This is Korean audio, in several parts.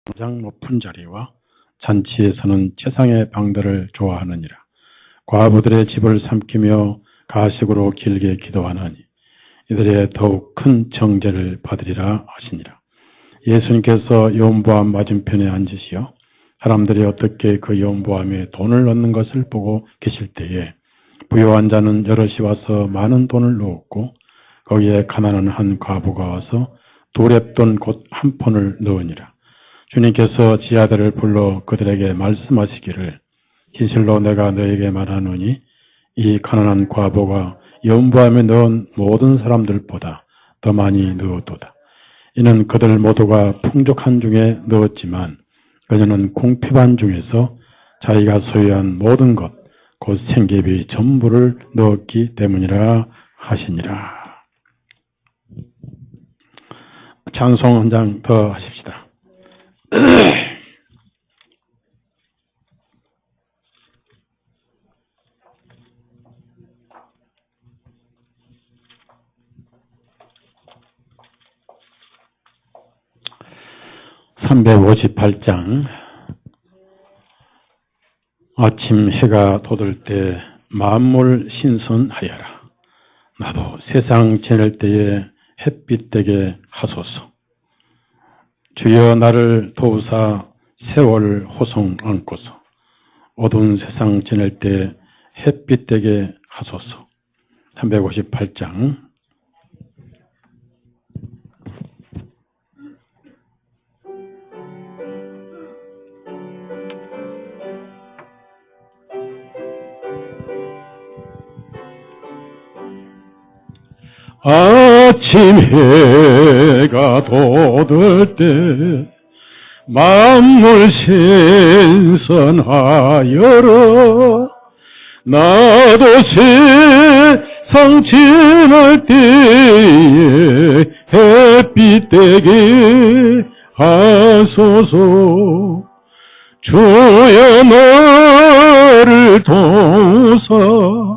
가장 높은 자리와 잔치에서는 최상의 방들을 좋아하느니라. 과부들의 집을 삼키며 가식으로 길게 기도하나니 이들의 더욱 큰 정죄를 받으리라 하시니라. 예수님께서 여호보암 맞은편에 앉으시어 사람들이 어떻게 그 여호보암에 돈을 넣는 것을 보고 계실 때에 부유한 자는 여럿이 와서 많은 돈을 넣었고 거기에 가난한 한 과부가 와서 두 렙돈 곧 한 폰을 넣으니라. 주님께서 지 아들을 불러 그들에게 말씀하시기를 진실로 내가 너에게 말하노니 이 가난한 과부가 여호보암에 넣은 모든 사람들보다 더 많이 넣었도다. 이는 그들 모두가 풍족한 중에 넣었지만 그녀는 궁핍한 중에서 자기가 소유한 모든 것 곧 생계비 전부를 넣었기 때문이라 하시니라. 찬송 한 장 더 하십시다. 358장. 아침 해가 돋을 때 만물 신선하여라. 나도 세상 지낼 때에 햇빛 되게 하소서. 주여 나를 도우사 세월 호송 안고서 어두운 세상 지낼 때 햇빛 되게 하소서. 358장. 아침 해가 돋을 때 만물 신선하여라. 나도 세상 지날 때에 햇빛 되게 하소서. 주여 나를 도우사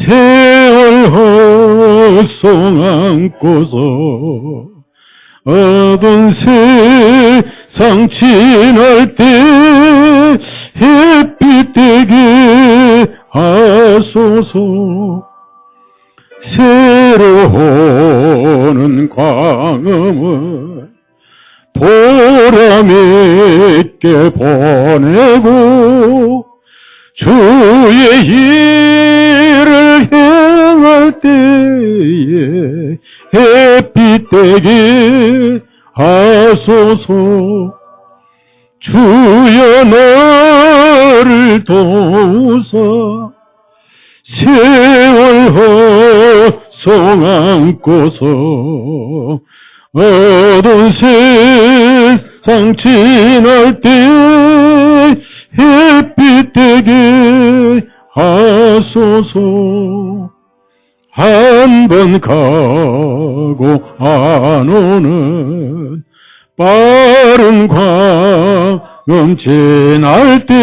세월 호송 안고서 어두운 세상 지날 때 햇빛 되게 하소서. 새로운 광음을 보람있게 보내고 주의 일을 행할 때에 햇빛 되게 하소서. 주여 나를 도우사 세월 호송 안고서 어두운 세상 지날 때 햇빛 되게 하소서. 한 번 가고 안 오는 빠른 광음 지날 때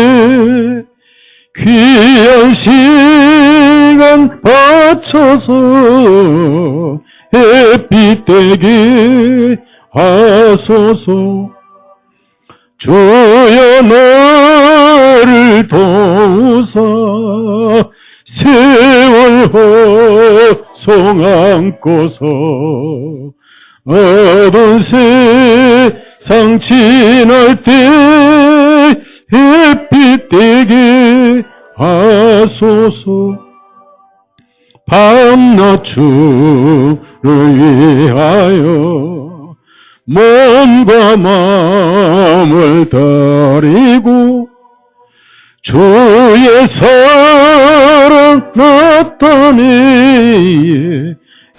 귀한 시간 바쳐서 햇빛 되게 하소서. 주여 나를 도우사 세월 호송 안고서 어두운 세상 지날 때 햇빛 되게 하소서. 밤낮 주를 위하여 몸과 마음을 드리고 주의 사랑 나타내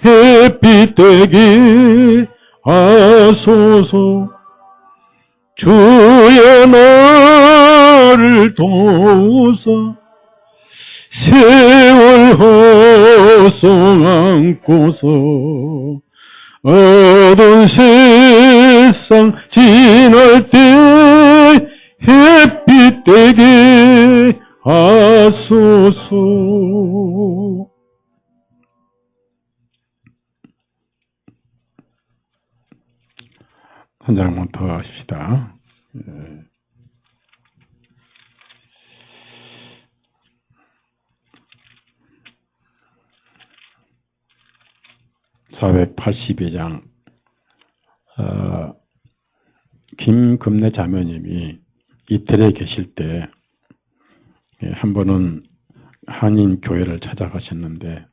햇빛 되게 하소서. 주여 나를 도우사 세월 호송 안고서 어두운 세상 지날 때 햇빛 되게 하소서. 한 장만 더 하십시다. 82장 김금래 자매님이 이태리에 계실 때 한 번은 한인 교회를 찾아가셨는데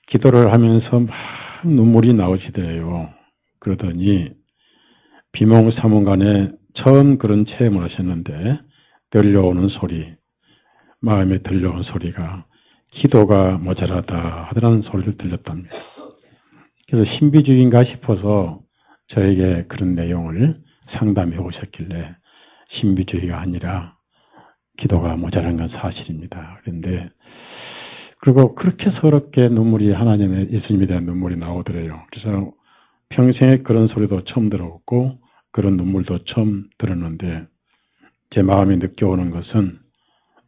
기도를 하면서 막 눈물이 나오시더래요. 그러더니 비몽사몽간에 처음 그런 체험을 하셨는데 들려오는 소리, 마음에 들려오는 소리가 기도가 모자라다 하더라는 소리를 들렸답니다. 그래서 신비주의인가 싶어서 저에게 그런 내용을 상담해 오셨길래 신비주의가 아니라 기도가 모자란 건 사실입니다. 그런데 그리고 그렇게 서럽게 눈물이 하나님의 예수님에 대한 눈물이 나오더래요. 그래서 평생에 그런 소리도 처음 들었고 그런 눈물도 처음 들었는데 제 마음에 느껴오는 것은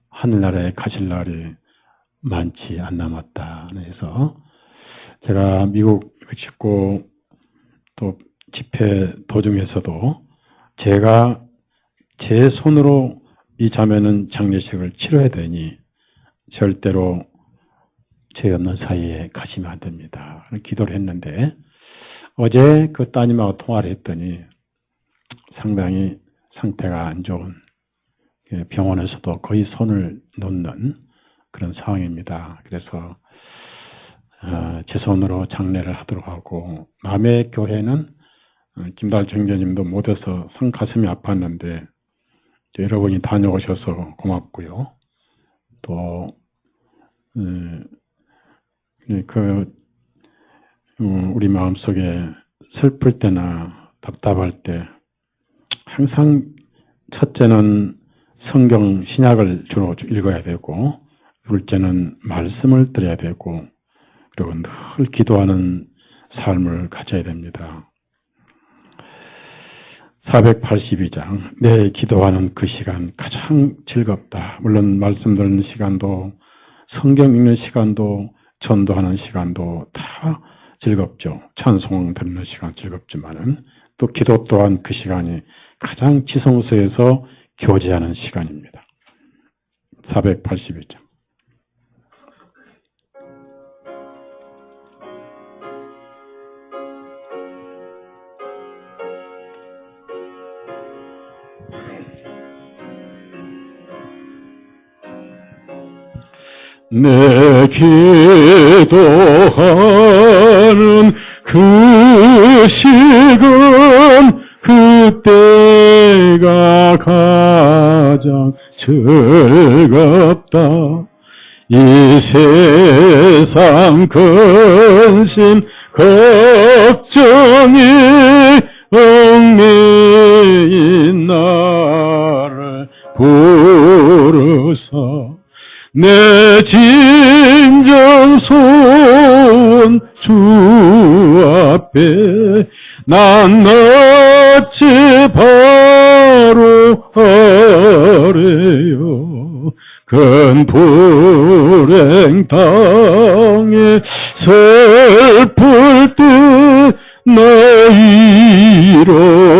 하늘나라에 가실 날이 많지 안 남았다 해서 제가 미국 멕시코 또 집회 도중에서도 제가 제 손으로 이 자매는 장례식을 치러야 되니 절대로 죄 없는 사이에 가시면 안 됩니다. 기도를 했는데 어제 그 따님하고 통화를 했더니 상당히 상태가 안 좋은 병원에서도 거의 손을 놓는 그런 상황입니다. 그래서 제 손으로 장례를 하도록 하고 남의 교회는 김달 정교님도 못 와서 성 가슴이 아팠는데 여러분이 다녀오셔서 고맙고요. 또 우리 마음속에 슬플 때나 답답할 때 항상 첫째는 성경 신약을 주로 읽어야 되고 둘째는 말씀을 드려야 되고 그리고 늘 기도하는 삶을 가져야 됩니다. 482장 내 기도하는 그 시간 가장 즐겁다. 물론 말씀 듣는 시간도 성경 읽는 시간도 전도하는 시간도 다 즐겁죠. 찬송 듣는 시간 즐겁지만은 또 기도 또한 그 시간이 가장 지성소에서 교제하는 시간입니다. 482장 내 기도하는 그 시간 그때가 가장 즐겁다. 이 세상 근심 걱정이 얽매인 나를 부르사 내 진정손 주 앞에 난 낯이 바로 아래요. 큰 불행 당해 슬플 때 나이로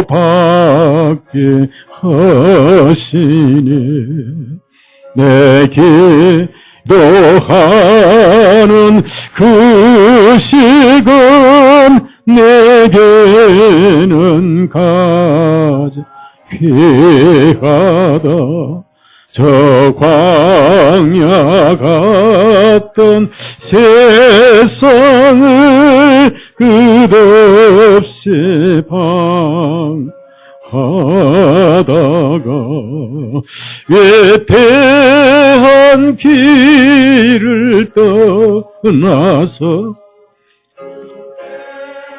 받게 하시니 내 기도하는 그 시간 내게는 가장 귀하다. 저 광야 같던 세상을 끝없이 하다가 외태한 길을 떠나서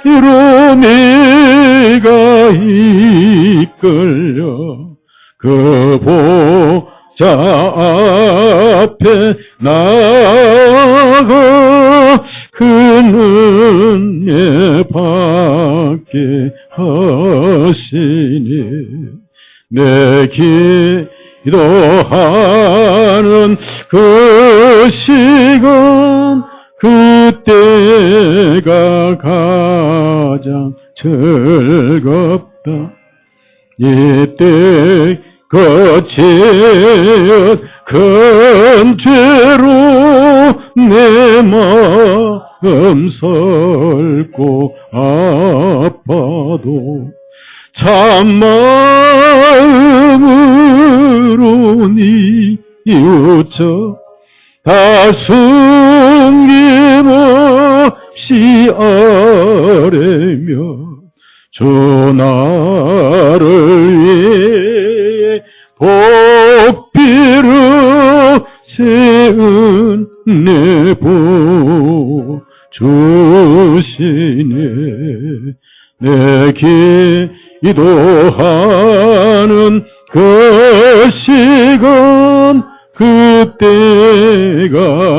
이로 내가 이끌려 그 보좌 앞에 나가 그는 예 받게 하시니 내 기도하는 그 시간 그때가 가장 즐겁다. 이때 거친 큰 죄로 내 마음 엄설고 아파도 참마음으로 뉘우쳐 다 숨김없이 아뢰며 주 나를 위해 복비로 세운 내 보 주시네. 내 기도하는 그 시간 그때가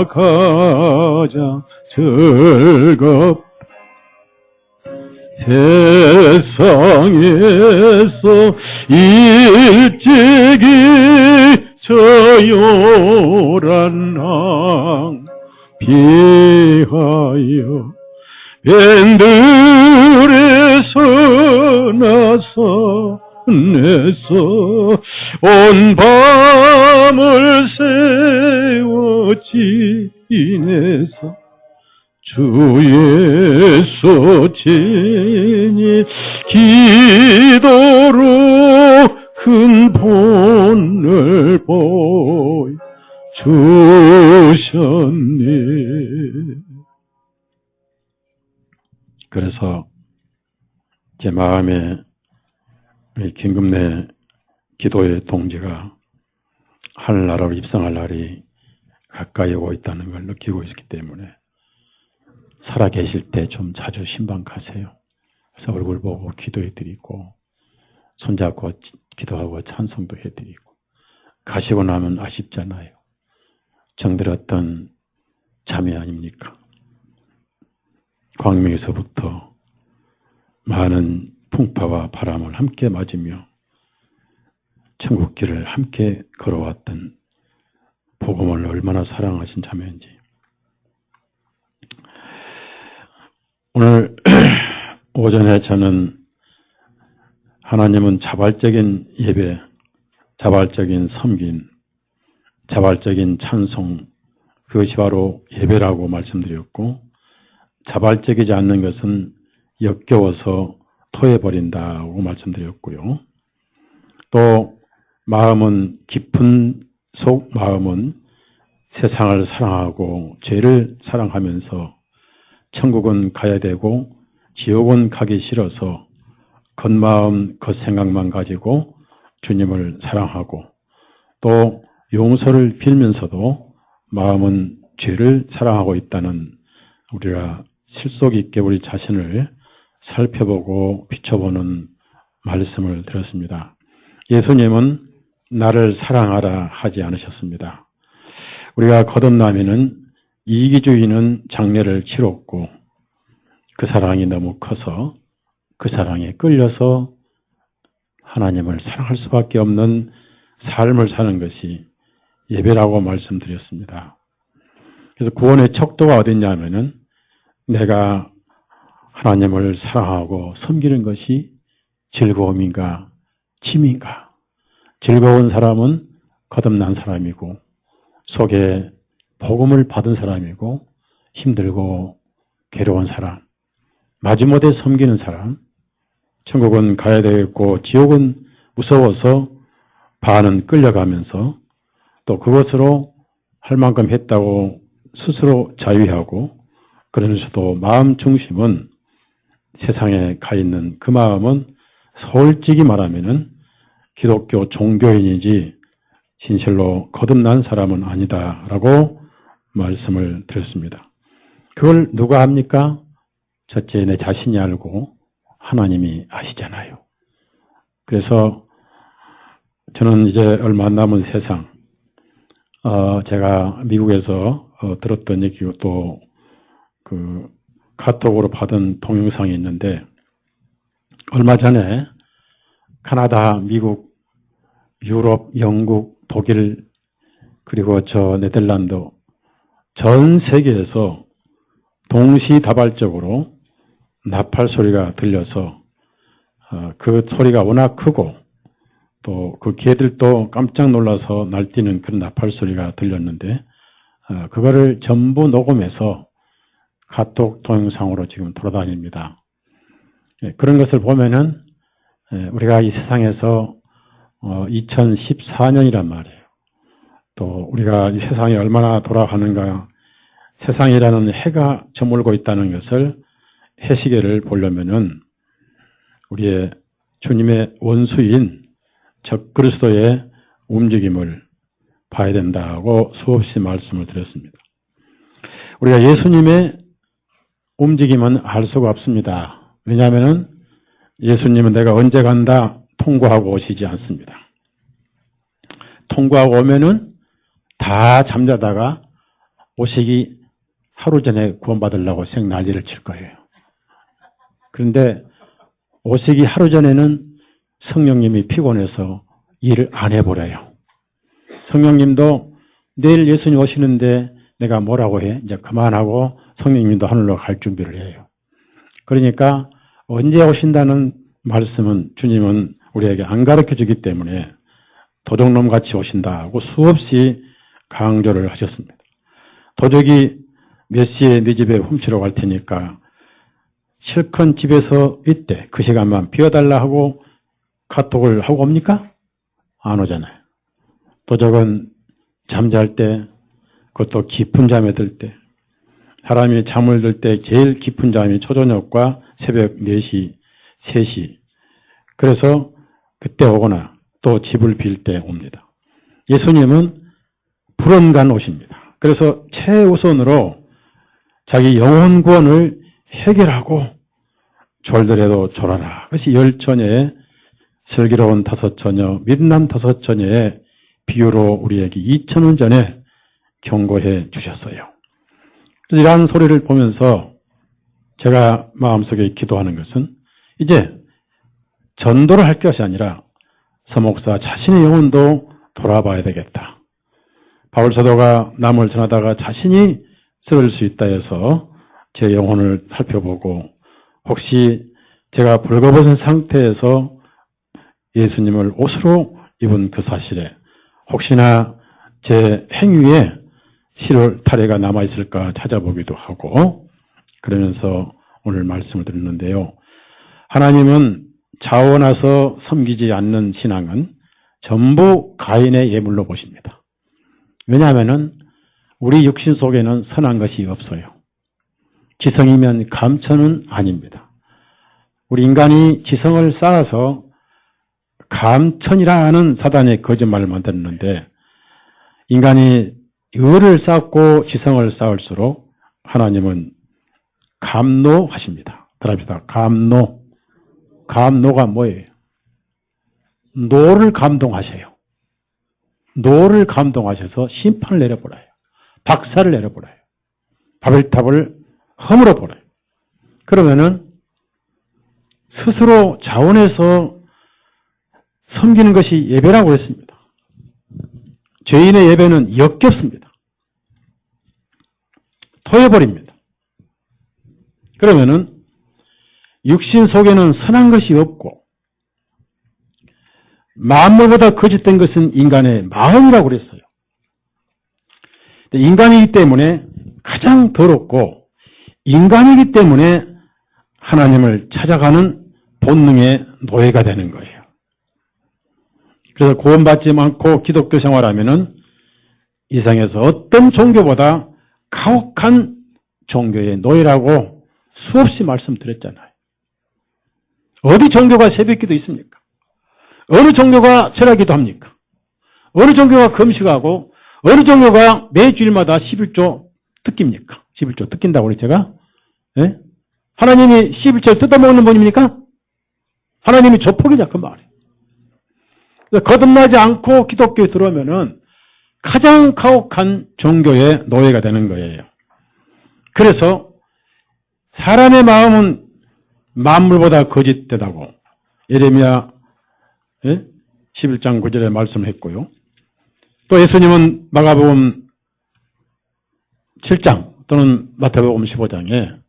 가장 즐겁. 세상에서 일찍이 저 요란항 피하여 밴들에서 나서내서 온 밤을 세워 지내서 주 예수 친히 기도로 큰 본을 보여주셨네. 그래서 제 마음에 김금래 기도의 동지가 하늘나라로 입성할 날이 가까이 오고 있다는 걸 느끼고 있기 때문에 살아계실 때 좀 자주 신방 가세요. 그래서 얼굴 보고 기도해 드리고 손잡고 기도하고 찬송도 해드리고. 가시고 나면 아쉽잖아요. 정들었던 참회 아닙니까? 광명에서부터 많은 풍파와 바람을 함께 맞으며 천국길을 함께 걸어왔던 복음을 얼마나 사랑하신 자매인지. 오늘 오전에 저는 하나님은 자발적인 예배, 자발적인 섬김, 자발적인 찬송, 그것이 바로 예배라고 말씀드렸고, 자발적이지 않는 것은 역겨워서 토해버린다고 말씀드렸고요. 또 마음은 깊은 속 마음은 세상을 사랑하고 죄를 사랑하면서 천국은 가야 되고 지옥은 가기 싫어서 겉마음 겉생각만 가지고 주님을 사랑하고 또 용서를 빌면서도 마음은 죄를 사랑하고 있다는 우리가 실속 있게 우리 자신을 살펴보고 비춰보는 말씀을 들었습니다. 예수님은 나를 사랑하라 하지 않으셨습니다. 우리가 거듭나면은 이기주의는 장례를 치렀고 그 사랑이 너무 커서 그 사랑에 끌려서 하나님을 사랑할 수밖에 없는 삶을 사는 것이 예배라고 말씀드렸습니다. 그래서 구원의 척도가 어딨냐면은 내가 하나님을 사랑하고 섬기는 것이 즐거움인가 취미인가. 즐거운 사람은 거듭난 사람이고 속에 복음을 받은 사람이고 힘들고 괴로운 사람, 마지못해 섬기는 사람, 천국은 가야 되겠고 지옥은 무서워서 반은 끌려가면서 또 그것으로 할 만큼 했다고 스스로 자유하고 그러면서도 마음 중심은 세상에 가 있는 그 마음은 솔직히 말하면은 기독교 종교인이지 진실로 거듭난 사람은 아니다라고 말씀을 드렸습니다. 그걸 누가 합니까? 첫째 내 자신이 알고 하나님이 아시잖아요. 그래서 저는 이제 얼마 안 남은 세상, 제가 미국에서 들었던 얘기고 또 그 카톡으로 받은 동영상이 있는데 얼마 전에 카나다, 미국, 유럽, 영국, 독일 그리고 저 네덜란드 전 세계에서 동시다발적으로 나팔 소리가 들려서 그 소리가 워낙 크고 또 그 개들도 깜짝 놀라서 날뛰는 그런 나팔 소리가 들렸는데 그거를 전부 녹음해서 카톡 동영상으로 지금 돌아다닙니다. 그런 것을 보면은 우리가 이 세상에서 2014년이란 말이에요. 또 우리가 이 세상이 얼마나 돌아가는가, 세상이라는 해가 저물고 있다는 것을 해시계를 보려면은 우리의 주님의 원수인 적그리스도의 움직임을 봐야 된다고 수없이 말씀을 드렸습니다. 우리가 예수님의 움직임은 알 수가 없습니다. 왜냐하면 예수님은 내가 언제 간다 통고하고 오시지 않습니다. 통고하고 오면은 다 잠자다가 오시기 하루 전에 구원받으려고 생난리를 칠 거예요. 그런데 오시기 하루 전에는 성령님이 피곤해서 일을 안 해버려요. 성령님도 내일 예수님 오시는데 내가 뭐라고 해? 이제 그만하고 성령님도 하늘로 갈 준비를 해요. 그러니까 언제 오신다는 말씀은 주님은 우리에게 안 가르쳐 주기 때문에 도둑놈 같이 오신다고 수없이 강조를 하셨습니다. 도둑이 몇 시에 네 집에 훔치러 갈 테니까 실컷 집에서 이때 그 시간만 비워달라 하고 카톡을 하고 옵니까? 안 오잖아요. 도둑은 잠잘 때, 그것도 깊은 잠에 들 때, 사람이 잠을 들 때 제일 깊은 잠이 초저녁과 새벽 4시, 3시. 그래서 그때 오거나 또 집을 빌 때 옵니다. 예수님은 불언간 오십니다. 그래서 최우선으로 자기 영혼 구원을 해결하고 졸더라도 졸아라. 그것이 열처녀의 슬기로운 5처녀, 민남 5처녀의 비유로 우리에게 2000년 전에 경고해 주셨어요. 이러한 소리를 보면서 제가 마음속에 기도하는 것은 이제 전도를 할 것이 아니라 서목사 자신의 영혼도 돌아봐야 되겠다. 바울 사도가 남을 전하다가 자신이 쓰러질 수 있다 해서 제 영혼을 살펴보고 혹시 제가 벌거벗은 상태에서 예수님을 옷으로 입은 그 사실에 혹시나 제 행위에 실월 탈해가 남아있을까 찾아보기도 하고 그러면서 오늘 말씀을 드렸는데요. 하나님은 자원해서 섬기지 않는 신앙은 전부 가인의 예물로 보십니다. 왜냐하면 우리 육신 속에는 선한 것이 없어요. 지성이면 감천은 아닙니다. 우리 인간이 지성을 쌓아서 감천이라 하는 사단의 거짓말을 만들었는데 인간이 의를 쌓고 지성을 쌓을수록 하나님은 감노하십니다. 들어봅시다. 감노. 감노가 뭐예요? 노를 감동하세요. 노를 감동하셔서 심판을 내려보라요. 박살을 내려보라요. 바벨탑을 허물어 보라요. 그러면은 스스로 자원해서 섬기는 것이 예배라고 했습니다. 죄인의 예배는 역겹습니다. 토해버립니다. 그러면은 육신 속에는 선한 것이 없고 만물보다 거짓된 것은 인간의 마음이라고 그랬어요. 인간이기 때문에 가장 더럽고 인간이기 때문에 하나님을 찾아가는 본능의 노예가 되는 거예요. 그래서 구원받지 않고 기독교 생활하면은 이 세상에서 어떤 종교보다 가혹한 종교의 노예라고 수없이 말씀드렸잖아요. 어디 종교가 새벽기도 있습니까? 어느 종교가 철학기도 합니까? 어느 종교가 금식하고 어느 종교가 매주일마다 11조 뜯깁니까? 11조 뜯긴다고 그랬죠, 제가? 예? 하나님이 11조 뜯어먹는 분입니까? 하나님이 조폭이냐 그 말이에요. 거듭나지 않고 기독교에 들어오면은 가장 가혹한 종교의 노예가 되는 거예요. 그래서 사람의 마음은 만물보다 거짓되다고 예레미야 11장 9절에 말씀했고요. 또 예수님은 마가복음 7장 또는 마태복음 15장에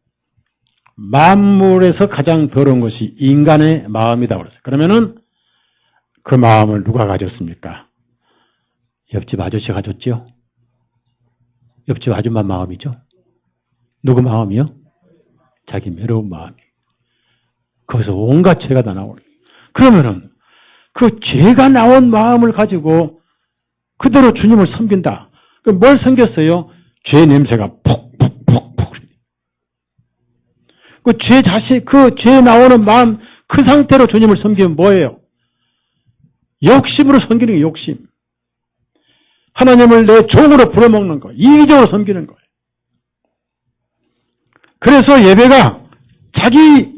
만물에서 가장 더러운 것이 인간의 마음이라고 그랬어요. 그러면은 그 마음을 누가 가졌습니까? 옆집 아저씨가 가졌죠? 옆집 아줌마 마음이죠? 누구 마음이요? 자기 매로운 마음이. 거기서 온갖 죄가 다 나오는. 그러면은 그 죄가 나온 마음을 가지고 그대로 주님을 섬긴다. 그럼 뭘 섬겼어요? 죄 냄새가 푹푹푹푹. 그 죄 자신, 그 죄 나오는 마음, 그 상태로 주님을 섬기면 뭐예요? 욕심으로 섬기는 게 욕심. 하나님을 내 종으로 불어먹는 거, 이기적으로 섬기는 거예요. 그래서 예배가 자기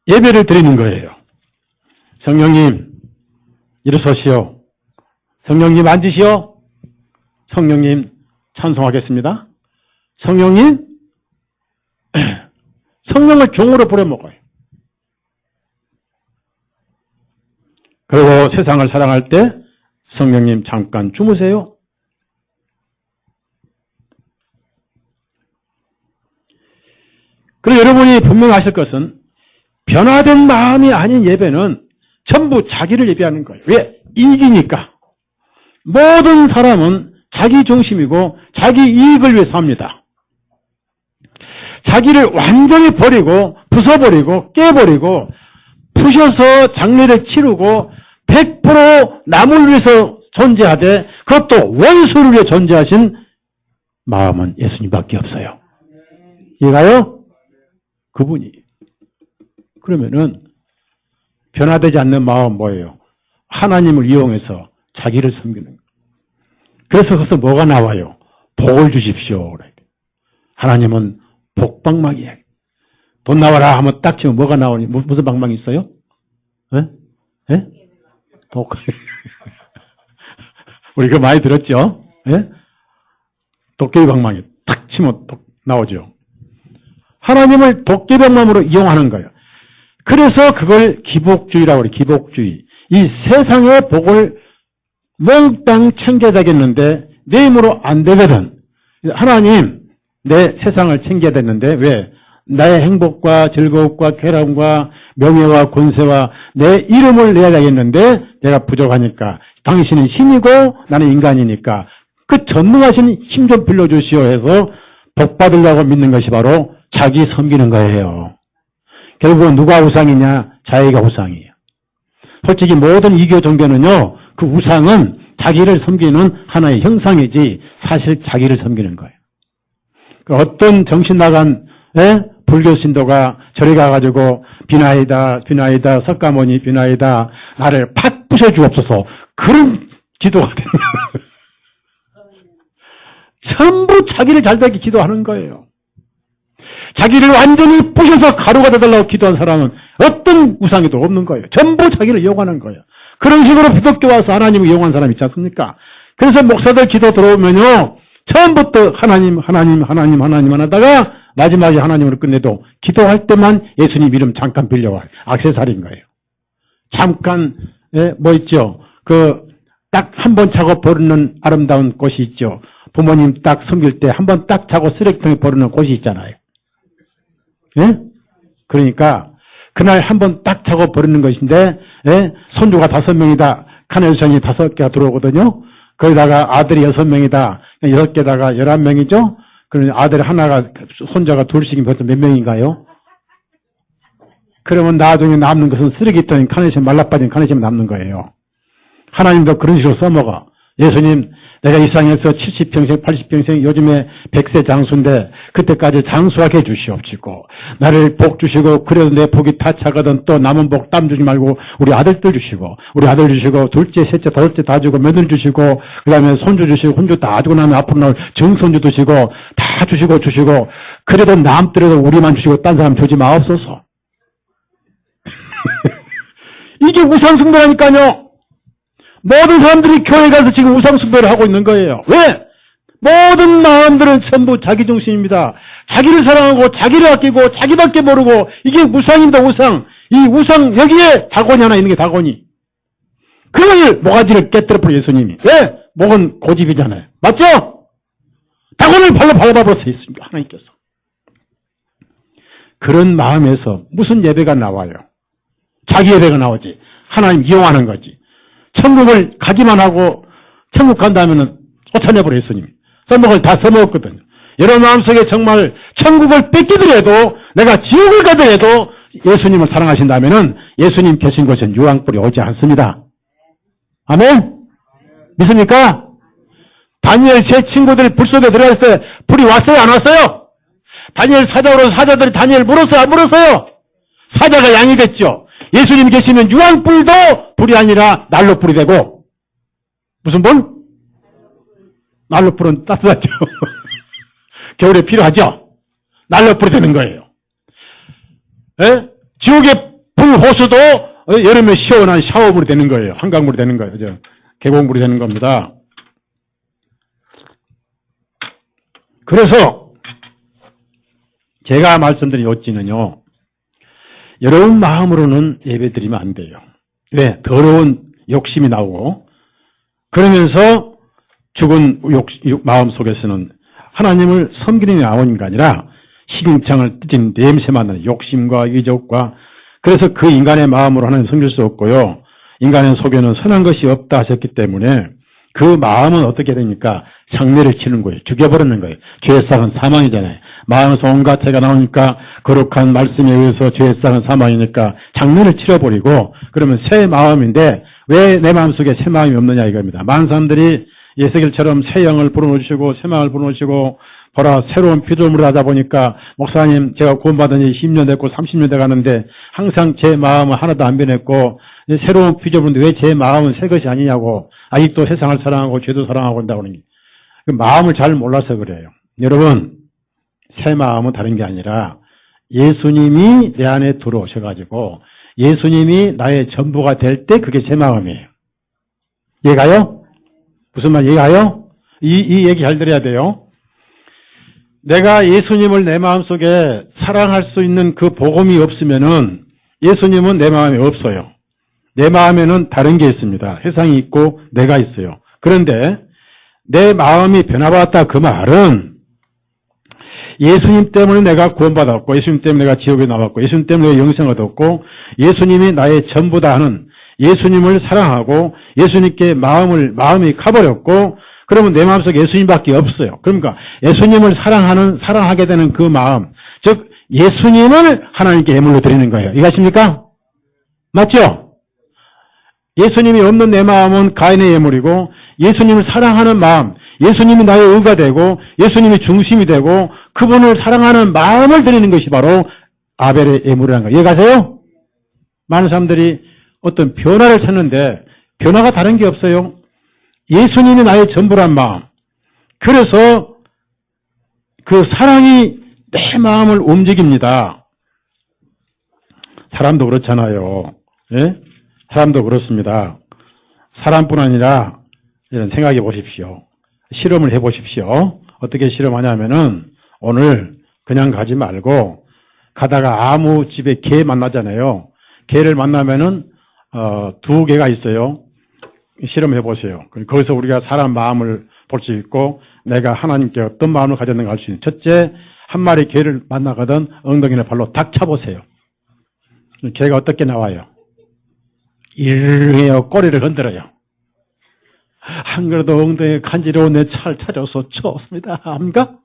예배를 드리는 거예요. 성령님, 일어서시오. 성령님 앉으시오. 성령님 찬송하겠습니다. 성령님, 성령을 종으로 부려먹어요. 그리고 세상을 사랑할 때 성령님 잠깐 주무세요. 그리고 여러분이 분명히 아실 것은 변화된 마음이 아닌 예배는 전부 자기를 예배하는 거예요. 왜? 이기니까. 모든 사람은 자기 중심이고 자기 이익을 위해서 합니다. 자기를 완전히 버리고 부숴버리고 깨버리고 부셔서 장례를 치르고 100% 남을 위해서 존재하되 그것도 원수를 위해 존재하신 마음은 예수님밖에 없어요. 이해가요? 그분이. 그러면은 변화되지 않는 마음은 뭐예요? 하나님을 이용해서 자기를 섬기는 거예요. 그래서 거기서 뭐가 나와요? 복을 주십시오. 하나님은 복방망이에요. 돈 나와라 하면 딱 치면 뭐가 나오니? 무슨 방망이 있어요? 예? 예? 복. 우리 그거 많이 들었죠? 예? 도깨비 방망이 탁 치면 나오죠. 하나님을 도깨비 방망이로 이용하는 거예요. 그래서 그걸 기복주의라고 그래요. 기복주의. 이 세상의 복을 몽땅 챙겨야 되겠는데 내 힘으로 안 되거든. 하나님, 내 세상을 챙겨야 되는데 왜? 나의 행복과 즐거움과 쾌락과 명예와 권세와 내 이름을 내야 되겠는데 내가 부족하니까 당신은 신이고 나는 인간이니까 그 전능하신 힘 좀 빌려주시오 해서 복 받으려고 믿는 것이 바로 자기 섬기는 거예요. 결국은 누가 우상이냐? 자기가 우상이에요. 솔직히 모든 이교 종교는요, 그 우상은 자기를 섬기는 하나의 형상이지 사실 자기를 섬기는 거예요. 어떤 정신 나간 불교 신도가 저리 가가지고 비나이다 석가모니 비나이다 나를 팍 부셔주옵소서 그런 기도가 돼요. 전부 자기를 잘되게 기도하는 거예요. 자기를 완전히 부셔서 가루가 되달라고 기도한 사람은 어떤 우상에도 없는 거예요. 전부 자기를 이용하는 거예요. 그런 식으로 기독교 와서 하나님을 이용한 사람이 있지 않습니까? 그래서 목사들 기도 들어오면요, 처음부터 하나님 하다가 마지막에 하나님으로 끝내도 기도할 때만 예수님 이름 잠깐 빌려와. 액세서리인 거예요. 잠깐, 뭐 있죠? 딱 한 번 차고 버리는 아름다운 꽃이 있죠. 부모님 딱 섬길 때 한 번 딱 차고 쓰레기통에 버리는 꽃이 있잖아요. 예? 그러니까 그날 한 번 딱 차고 버리는 것인데, 손주가 5명이다. 카네이션이 5개가 들어오거든요. 거기다가 아들이 6명이다. 6개다가 11명이죠? 그러면 아들 하나가, 손자가 둘씩이면 벌써 몇 명인가요? 그러면 나중에 남는 것은 쓰레기통에 카네이션, 말라빠진 카네이션이 남는 거예요. 하나님도 그런 식으로 써먹어. 예수님, 내가 이 세상에서 70평생, 80평생, 요즘에 100세 장수인데 그때까지 장수하게 해주시옵시고 나를 복 주시고 그래도 내 복이 다 차거든 또 남은 복 땀 주지 말고 우리 아들들 주시고 우리 아들 주시고 둘째, 셋째, 다섯째 다 주고 며느리 주시고 그 다음에 손주 주시고 혼주 다 주고 나면 앞으로 나올 증손주 주시고 다 주시고 그래도 남들에도 우리만 주시고 딴 사람 주지 마옵소서. 이게 우상숭배라니까요. 모든 사람들이 교회 가서 지금 우상숭배를 하고 있는 거예요. 왜? 모든 마음들은 전부 자기 중심입니다. 자기를 사랑하고 자기를 아끼고 자기밖에 모르고 이게 우상입니다. 우상. 이 우상 여기에 다곤이 하나 있는 게 다곤이. 그걸 모가지를 깨뜨려버려 예수님이. 왜? 목은 고집이잖아요. 맞죠? 다곤을 발로 밟아버렸어요. 예수님이 하나님께서. 그런 마음에서 무슨 예배가 나와요? 자기 예배가 나오지. 하나님 이용하는 거지. 천국을 가기만 하고 천국 간다면은 쫓아내버려 예수님이. 써먹을 다 써먹었거든요. 여러분 마음속에 정말 천국을 뺏기더라도 내가 지옥을 가더라도 예수님을 사랑하신다면은 예수님 계신 곳은 유황불이 오지 않습니다. 아멘? 믿습니까? 다니엘 제 친구들 불 속에 들어갔을 때 불이 왔어요? 안 왔어요? 다니엘 사자로 사자들이 다니엘 물었어요? 안 물었어요? 사자가 양이 됐죠. 예수님 계시면 유황불도 불이 아니라 난로불이 되고, 무슨 불? 난로불은 따뜻하죠. 겨울에 필요하죠? 난로불이 되는 거예요. 예? 지옥의 불호수도 여름에 시원한 샤워물이 되는 거예요. 한강물이 되는 거예요. 계곡물이 되는 겁니다. 그래서 제가 말씀드린 요지는요, 여러분 마음으로는 예배드리면 안 돼요. 왜? 더러운 욕심이 나오고, 그러면서 죽은 마음 속에서는 하나님을 섬기는 마음이 아니라 시궁창을 찢은 냄새만 나는 욕심과 이적과, 그래서 그 인간의 마음으로 하나님 섬길 수 없고요. 인간의 속에는 선한 것이 없다 하셨기 때문에 그 마음은 어떻게 되니까 장례를 치는 거예요. 죽여버리는 거예요. 죄상은 사망이잖아요. 마음에서 온갖 죄가 나오니까 거룩한 말씀에 의해서 죄상은 사망이니까 장례를 치러버리고, 그러면 새 마음인데 왜 내 마음속에 새 마음이 없느냐 이겁니다. 많은 사람들이 예수길처럼 새 영을 불어넣으시고 새 마음을 불어넣으시고 보라 새로운 피조물을 하다 보니까 목사님 제가 구원받은 지 10년 됐고 30년 돼가는데 항상 제 마음은 하나도 안 변했고 새로운 피조물인데 왜 제 마음은 새 것이 아니냐고, 아직도 세상을 사랑하고 죄도 사랑하고 한다고 하는 게 그 마음을 잘 몰라서 그래요. 여러분, 새 마음은 다른 게 아니라 예수님이 내 안에 들어오셔가지고 예수님이 나의 전부가 될 때 그게 새 마음이에요. 이해가요? 무슨 말 이해가요? 이 얘기 잘 들어야 돼요. 내가 예수님을 내 마음속에 사랑할 수 있는 그 복음이 없으면은 예수님은 내 마음에 없어요. 내 마음에는 다른 게 있습니다. 세상이 있고 내가 있어요. 그런데 내 마음이 변화받았다 그 말은 예수님 때문에 내가 구원받았고 예수님 때문에 내가 지옥에 나왔고 예수님 때문에 내가 영생을 얻었고 예수님이 나의 전부다 하는, 예수님을 사랑하고 예수님께 마음이 가버렸고, 그러면 내 마음속에 예수님밖에 없어요. 그러니까 예수님을 사랑하게 되는 그 마음, 즉 예수님을 하나님께 예물로 드리는 거예요. 이해하십니까? 맞죠? 예수님이 없는 내 마음은 가인의 예물이고, 예수님을 사랑하는 마음, 예수님이 나의 의가 되고 예수님이 중심이 되고 그분을 사랑하는 마음을 드리는 것이 바로 아벨의 예물이라는 거예요. 이해가세요? 많은 사람들이 어떤 변화를 찾는데 변화가 다른 게 없어요. 예수님이 나의 전부란 마음. 그래서 그 사랑이 내 마음을 움직입니다. 사람도 그렇잖아요. 예? 사람도 그렇습니다. 사람뿐 아니라 이런 생각해 보십시오. 실험을 해 보십시오. 어떻게 실험하냐면은 오늘 그냥 가지 말고 가다가 아무 집에 개 만나잖아요. 개를 만나면은 2개가 있어요. 실험해 보세요. 거기서 우리가 사람 마음을 볼 수 있고 내가 하나님께 어떤 마음을 가졌는가 알 수 있는. 첫째, 한 마리 개를 만나거든 엉덩이나 발로 탁 차보세요. 개가 어떻게 나와요? 이르르 꼬리를 흔들어요. 안 그래도 엉덩이에 간지러운 내 차를 찾아서 쳤습니다. 압니까?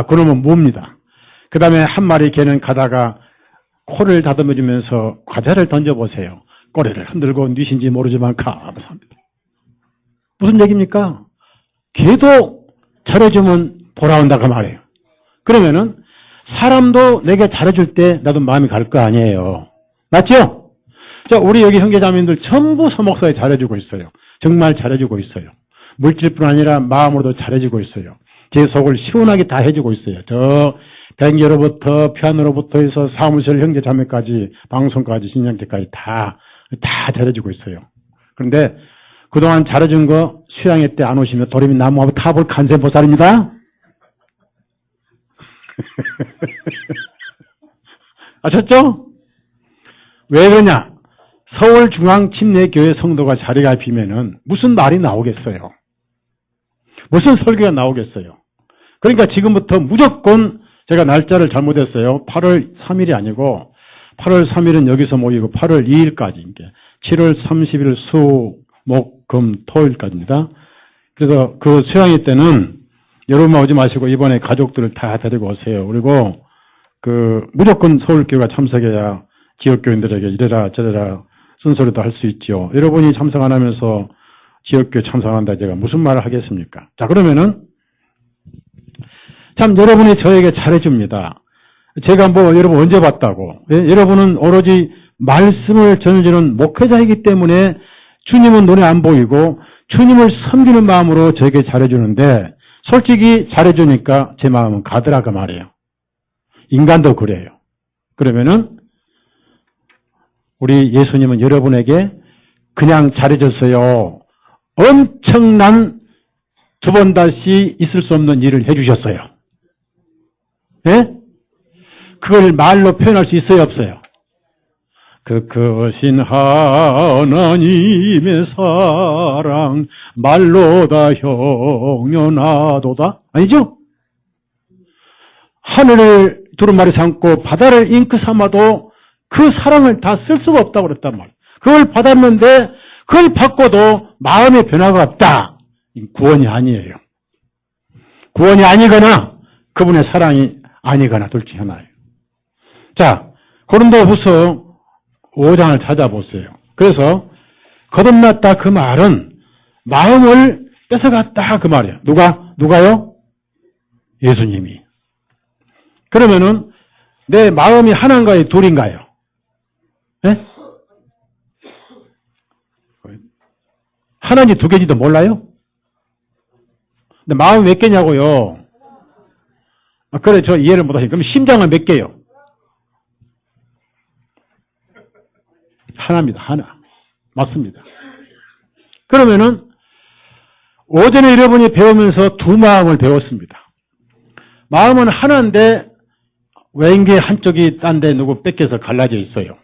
그러면 뭡니다. 그 다음에 한 마리 개는 가다가 코를 다듬어주면서 과자를 던져보세요. 꼬리를 흔들고 뉘신지 모르지만 감사합니다. 무슨 얘기입니까? 개도 잘해주면 돌아온다고 말해요. 그러면은 사람도 내게 잘해줄 때 나도 마음이 갈 거 아니에요. 맞죠? 자, 우리 여기 형제자매님들 전부 서목사에 잘해주고 있어요. 정말 잘해주고 있어요. 물질뿐 아니라 마음으로도 잘해주고 있어요. 제 속을 시원하게 다 해주고 있어요. 저 백녀로부터 피아노로부터 해서 사무실 형제자매까지 방송까지 신장제까지 다 잘해주고 있어요. 그런데 그동안 잘해준 거 수양회 때 안 오시면 도림이 나무하고 타볼 간세보살입니다. 아셨죠? 왜 그러냐? 서울중앙침례교회 성도가 자리가 비면은 무슨 말이 나오겠어요? 무슨 설교가 나오겠어요? 그러니까 지금부터 무조건 제가 날짜를 잘못했어요. 8월 3일이 아니고 8월 3일은 여기서 모이고 8월 2일까지 7월 30일 수, 목, 금, 토요일까지입니다. 그래서 그 수양회 때는 여러분만 오지 마시고 이번에 가족들을 다 데리고 오세요. 그리고 무조건 서울교회가 참석해야 지역교인들에게 이래라 저래라 쓴소리도 할 수 있죠. 여러분이 참석 안 하면서 지역교회 참석한다 제가 무슨 말을 하겠습니까? 자, 그러면은 참 여러분이 저에게 잘해줍니다. 제가 여러분 언제 봤다고. 예? 여러분은 오로지 말씀을 전해주는 목회자이기 때문에 주님은 눈에 안 보이고 주님을 섬기는 마음으로 저에게 잘해주는데 솔직히 잘해주니까 제 마음은 가더라고 말이에요. 인간도 그래요. 그러면은 우리 예수님은 여러분에게 그냥 잘해줬어요. 엄청난 두 번 다시 있을 수 없는 일을 해주셨어요. 예? 그걸 말로 표현할 수 있어요, 없어요? 그 크신 하나님의 사랑 말로 다 형연하도다? 아니죠? 하늘을 두루마리 삼고 바다를 잉크 삼아도 그 사랑을 다 쓸 수가 없다고 그랬단 말이에요. 그걸 받았는데 그걸 받고도 마음의 변화가 없다. 구원이 아니에요. 구원이 아니거나 그분의 사랑이 아니거나 둘 중 하나예요. 자, 고린도후서 5장을 찾아보세요. 그래서 거듭났다 그 말은 마음을 뺏어갔다 그 말이에요. 누가요? 예수님이. 그러면은 내 마음이 하나인가요? 둘인가요? 네? 하나인지 두 개인지도 몰라요? 근데 마음이 몇 개냐고요? 그래, 저 이해를 못하시니까. 그럼 심장은 몇 개요? 하나입니다. 하나. 맞습니다. 그러면은 오전에 여러분이 배우면서 두 마음을 배웠습니다. 마음은 하나인데 왠게 한쪽이 딴 데 누구 뺏겨서 갈라져 있어요.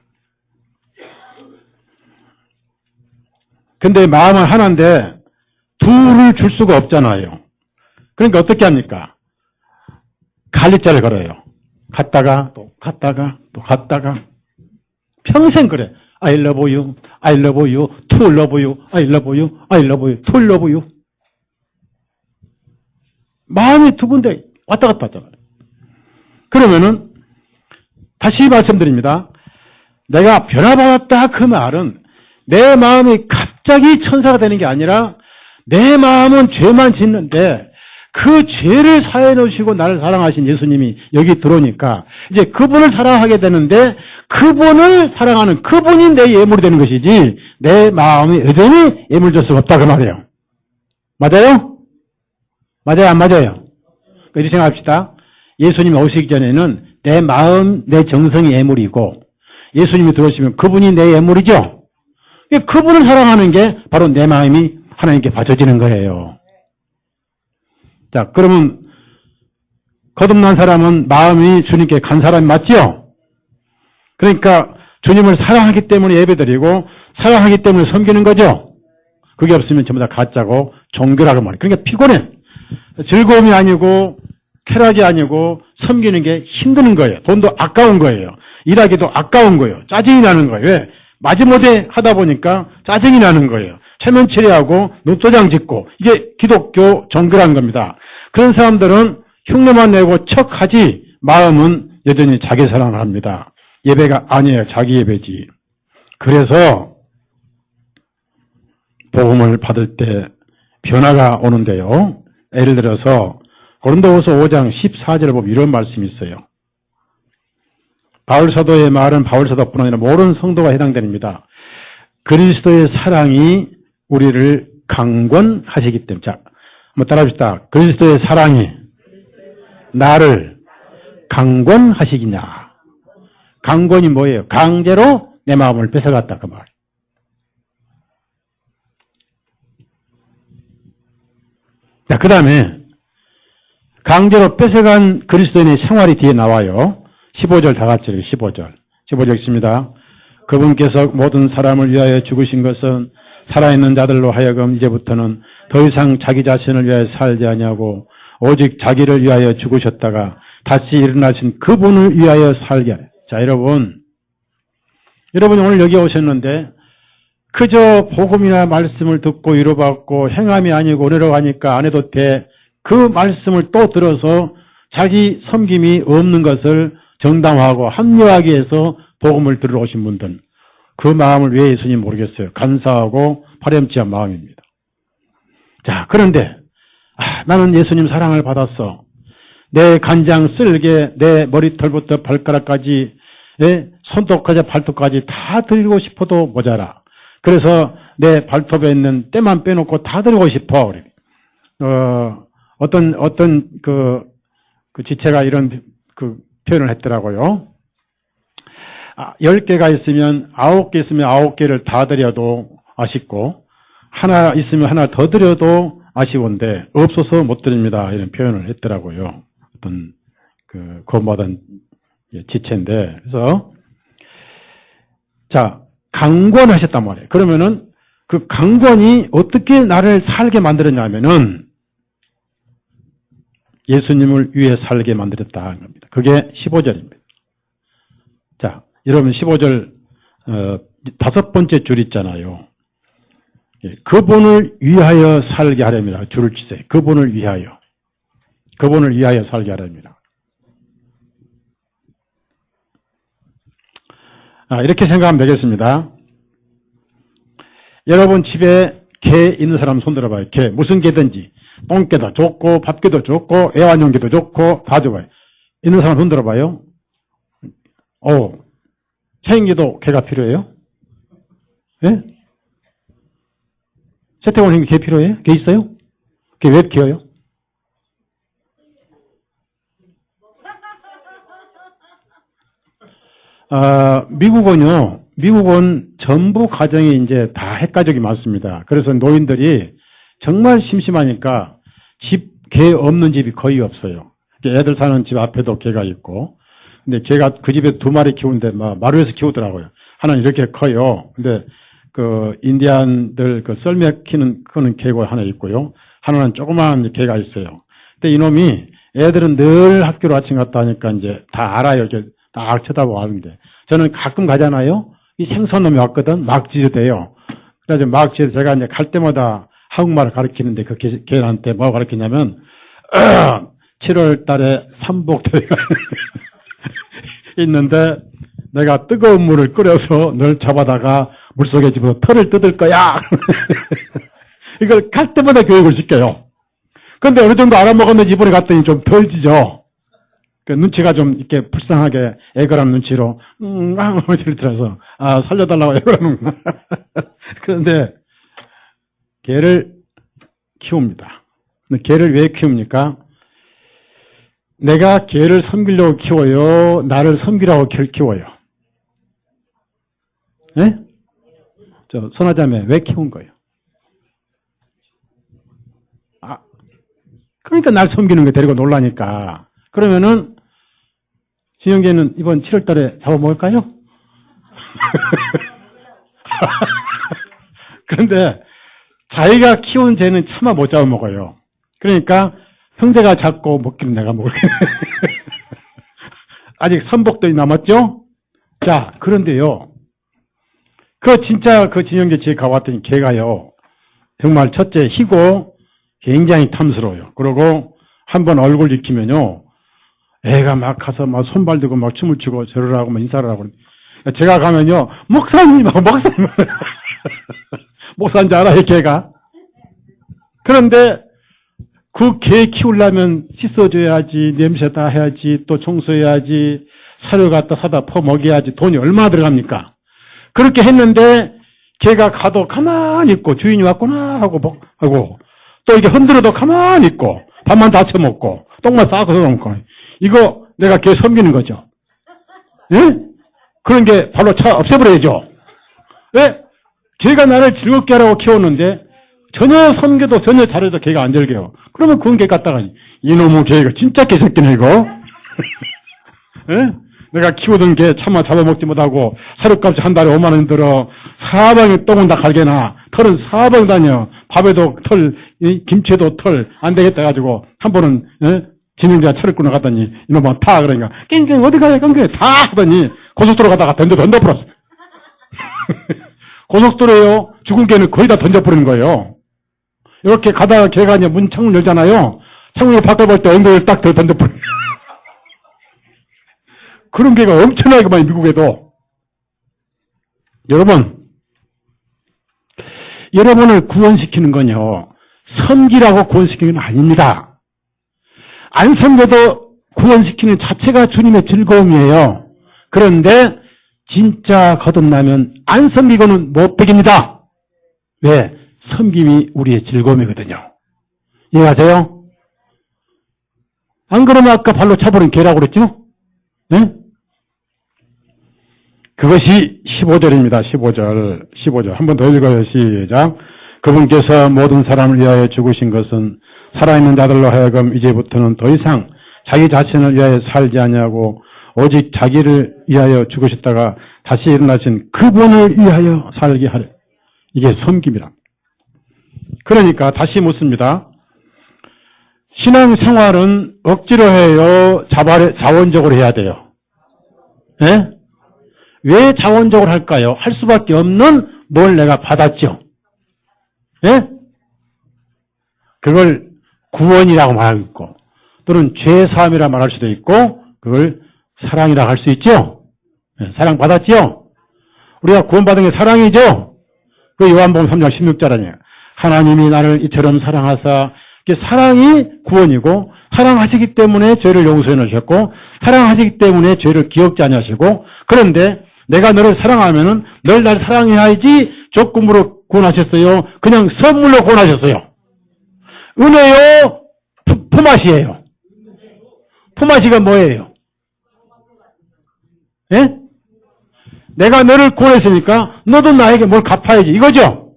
근데 마음은 하나인데 둘을 줄 수가 없잖아요. 그러니까 어떻게 합니까? 갈리자를 걸어요. 갔다가 또 갔다가 또 갔다가 평생 그래. I love you, I love you, to love you, I love you, I love you, to love you. 마음이 두 군데 왔다 갔다 하잖아요. 그러면은 다시 말씀드립니다. 내가 변화받았다 그 말은 내 마음이 갑자기 천사가 되는 게 아니라 내 마음은 죄만 짓는데 그 죄를 사해 놓으시고 나를 사랑하신 예수님이 여기 들어오니까 이제 그분을 사랑하게 되는데 그분을 사랑하는 그분이 내 예물이 되는 것이지 내 마음이 여전히 예물 줄 수가 없다 그 말이에요. 맞아요? 맞아요? 안 맞아요? 이렇게 생각합시다. 예수님이 오시기 전에는 내 마음, 내 정성이 예물이고 예수님이 들어오시면 그분이 내 예물이죠. 그분을 사랑하는 게 바로 내 마음이 하나님께 바쳐지는 거예요. 자, 그러면 거듭난 사람은 마음이 주님께 간 사람이 맞지요? 그러니까 주님을 사랑하기 때문에 예배드리고 사랑하기 때문에 섬기는 거죠? 그게 없으면 전부 다 가짜고 종교라고 말이에요. 그러니까 피곤해. 즐거움이 아니고 쾌락이 아니고 섬기는 게 힘드는 거예요. 돈도 아까운 거예요. 일하기도 아까운 거예요. 짜증이 나는 거예요. 왜? 마지못해 하다 보니까 짜증이 나는 거예요. 체면 처리하고 눈도장 짓고 이게 기독교 종교라는 겁니다. 그런 사람들은 흉내만 내고 척하지 마음은 여전히 자기 사랑을 합니다. 예배가 아니에요. 자기 예배지. 그래서 복음을 받을 때 변화가 오는데요. 예를 들어서 고린도후서 5장 14절을 보면 이런 말씀이 있어요. 바울사도의 말은 바울사도뿐 아니라 모든 성도가 해당됩니다. 그리스도의 사랑이 우리를 강권하시기 때문에. 자, 한번 따라합시다. 그리스도의 사랑이 나를 강권하시기냐. 강권이 뭐예요? 강제로 내 마음을 뺏어갔다 그 말. 자, 그 다음에 강제로 뺏어간 그리스도인의 생활이 뒤에 나와요. 15절 다 같이 15절 있습니다. 그분께서 모든 사람을 위하여 죽으신 것은 살아있는 자들로 하여금 이제부터는 더 이상 자기 자신을 위하여 살지 아니하고 오직 자기를 위하여 죽으셨다가 다시 일어나신 그분을 위하여 살게 하여. 자, 여러분이 오늘 여기 오셨는데 그저 복음이나 말씀을 듣고 위로받고 행함이 아니고 은혜로 하니까 안 해도 돼. 그 말씀을 또 들어서 자기 섬김이 없는 것을 정당화하고 합리화하기 위해서 복음을 들으러 오신 분들, 그 마음을 왜 예수님 모르겠어요. 간사하고 파렴치한 마음입니다. 자, 그런데 나는 예수님 사랑을 받았어. 내 간장 쓸개, 내 머리털부터 발가락까지, 손톱까지 발톱까지 다 드리고 싶어도 모자라. 그래서 내 발톱에 있는 때만 빼놓고 다 드리고 싶어. 어떤 지체가 이런 표현을 했더라고요. 10개가 있으면 9개 있으면 9개를 다 드려도 아쉽고, 하나 있으면 하나 더 드려도 아쉬운데, 없어서 못 드립니다. 이런 표현을 했더라고요. 어떤, 구원받은 지체인데. 그래서, 자, 강권하셨단 말이에요. 그러면은, 그 강권이 어떻게 나를 살게 만들었냐면은, 예수님을 위해 살게 만들었다 하는 겁니다. 그게 15절입니다. 자, 여러분 15절, 5번째 줄 있잖아요. 그분을 위하여 살게 하렵니다. 줄을 치세요. 그분을 위하여. 그분을 위하여 살게 하렵니다. 이렇게 생각하면 되겠습니다. 여러분 집에 개 있는 사람 손 들어봐요. 개. 무슨 개든지. 똥개도 좋고, 밥개도 좋고, 애완용개도 좋고, 다 좋아요. 있는 사람 손 들어봐요. 체인기도 개가 필요해요? 예? 세태원 형님 개 필요해요? 개 있어요? 개 왜 키워요? 미국은 전부 가정이 이제 다 핵가족이 많습니다. 그래서 노인들이 정말 심심하니까 개 없는 집이 거의 없어요. 애들 사는 집 앞에도 개가 있고, 근데 제가 그 집에 2마리 키우는데 마루에서 키우더라고요. 하나는 이렇게 커요. 근데 인디안들 썰매 크는 개가 하나 있고요. 하나는 조그마한 개가 있어요. 근데 이놈이 애들은 늘 학교로 아침 갔다 하니까 이제 다 알아요. 이렇게 딱 쳐다보고 하는데, 저는 가끔 가잖아요. 이 생선놈이 왔거든. 막지대요. 그래서 막지에서 제가 이제 갈 때마다 한국말을 가르치는데 그 걔한테 뭐 가르치냐면 7월 달에 삼복대회가 있는데 내가 뜨거운 물을 끓여서 널 잡아다가 물속에 집어서 털을 뜯을 거야. 이걸 갈 때마다 교육을 시켜요. 그런데 어느 정도 알아먹었는지 이번에 갔더니 좀 덜 지죠. 그 눈치가 좀 이렇게 불쌍하게 애걸한 눈치로 소리를 들어서 살려달라고 애걸하는구나. 그런데 개를 키웁니다. 근데 개를 왜 키웁니까? 내가 개를 섬기려고 키워요? 나를 섬기라고 키워요? 네? 선하자매 왜 키운 거예요? 그러니까 날 섬기는 거 데리고 놀라니까. 그러면은 진영계는 이번 7월 달에 잡아먹을까요? 그런데 자기가 키운 개는 차마 못 잡아먹어요. 그러니까 형제가 잡고 먹기는 내가 먹을게. 아직 선복들이 남았죠? 자, 그런데요. 진짜 진영계 집에 가봤더니 개가요. 정말 첫째 희고 굉장히 탐스러워요. 그리고 한번 얼굴 익히면요. 애가 막 가서 막 손발 들고 막 춤을 추고 절을 하고 막 인사를 하고. 제가 가면요. 목사님 하고 목사님. 목사인 줄 알아요, 개가. 그런데 그 개 키우려면 씻어줘야지, 냄새 다 해야지, 또 청소해야지, 사료 갖다 사다 퍼먹여야지 돈이 얼마나 들어갑니까? 그렇게 했는데 개가 가도 가만히 있고 주인이 왔구나 하고 또 이렇게 흔들어도 가만히 있고 밥만 다 처먹고 똥만 싸고 먹고 이거 내가 개 섬기는 거죠. 예? 그런 게 바로 없애버려야죠. 왜? 개가 나를 즐겁게 하라고 키웠는데 전혀 섬겨도 전혀 잘해도 개가 안 즐겨요. 그러면 그건 개 갖다가 이놈의 개가 진짜 개새끼네 이거. 예? 내가 키우던 개 차마 잡아먹지 못하고 사료값이 한 달에 5만 원 들어 사방에 똥은 다 갈게나 털은 사방 다녀. 밥에도 털, 김치에도 털 안 되겠다 해가지고 한 번은 진행자 차를 끊어 갔더니 이놈아 타 그러니까 깽깽 어디 가야 깽깽 다 하더니 고속도로 가다가 던져버렸어. 고속도로에요. 죽은 개는 거의 다 던져버리는 거예요. 이렇게 가다가 개가 이제 문 창문 열잖아요. 창문을 바꿔볼 때 엉덩이를 딱 던져버려. 그런 게가 엄청나게 많이 미국에도. 여러분을 구원시키는 건요, 섬기라고 구원시키는 건 아닙니다. 안 섬겨도 구원시키는 자체가 주님의 즐거움이에요. 그런데 진짜 거듭나면 안 섬기고는 못 beg입니다. 왜? 섬김이 우리의 즐거움이거든요. 이해하세요? 안 그러면 아까 발로 차버린 개라고 그랬죠? 네? 그것이 15절입니다. 15절. 한 번 더 읽어요. 시작. 그분께서 모든 사람을 위하여 죽으신 것은 살아있는 자들로 하여금 이제부터는 더 이상 자기 자신을 위하여 살지 아니하고 오직 자기를 위하여 죽으셨다가 다시 일어나신 그분을 위하여 살게 하려. 이게 섬김이라. 그러니까 다시 묻습니다. 신앙생활은 억지로 해요? 자원적으로 해야 돼요? 예? 왜 자원적으로 할까요? 할 수밖에 없는 뭘 내가 받았죠. 예? 그걸 구원이라고 말하고 있고, 또는 죄사함이라 말할 수도 있고, 그걸 사랑이라고 할 수 있죠. 예, 사랑 받았죠. 우리가 구원받은 게 사랑이죠. 그 요한복음 3장 16절 아니에요. 하나님이 나를 이처럼 사랑하사, 사랑이 구원이고, 사랑하시기 때문에 죄를 용서해 놓으셨고, 사랑하시기 때문에 죄를 기억지 아니하시고, 그런데 내가 너를 사랑하면은 널 날 사랑해야지 조건부로 구원하셨어요? 그냥 선물로 구원하셨어요? 은혜요? 품앗이에요? 품앗이가 뭐예요? 예? 내가 너를 구원했으니까 너도 나에게 뭘 갚아야지 이거죠?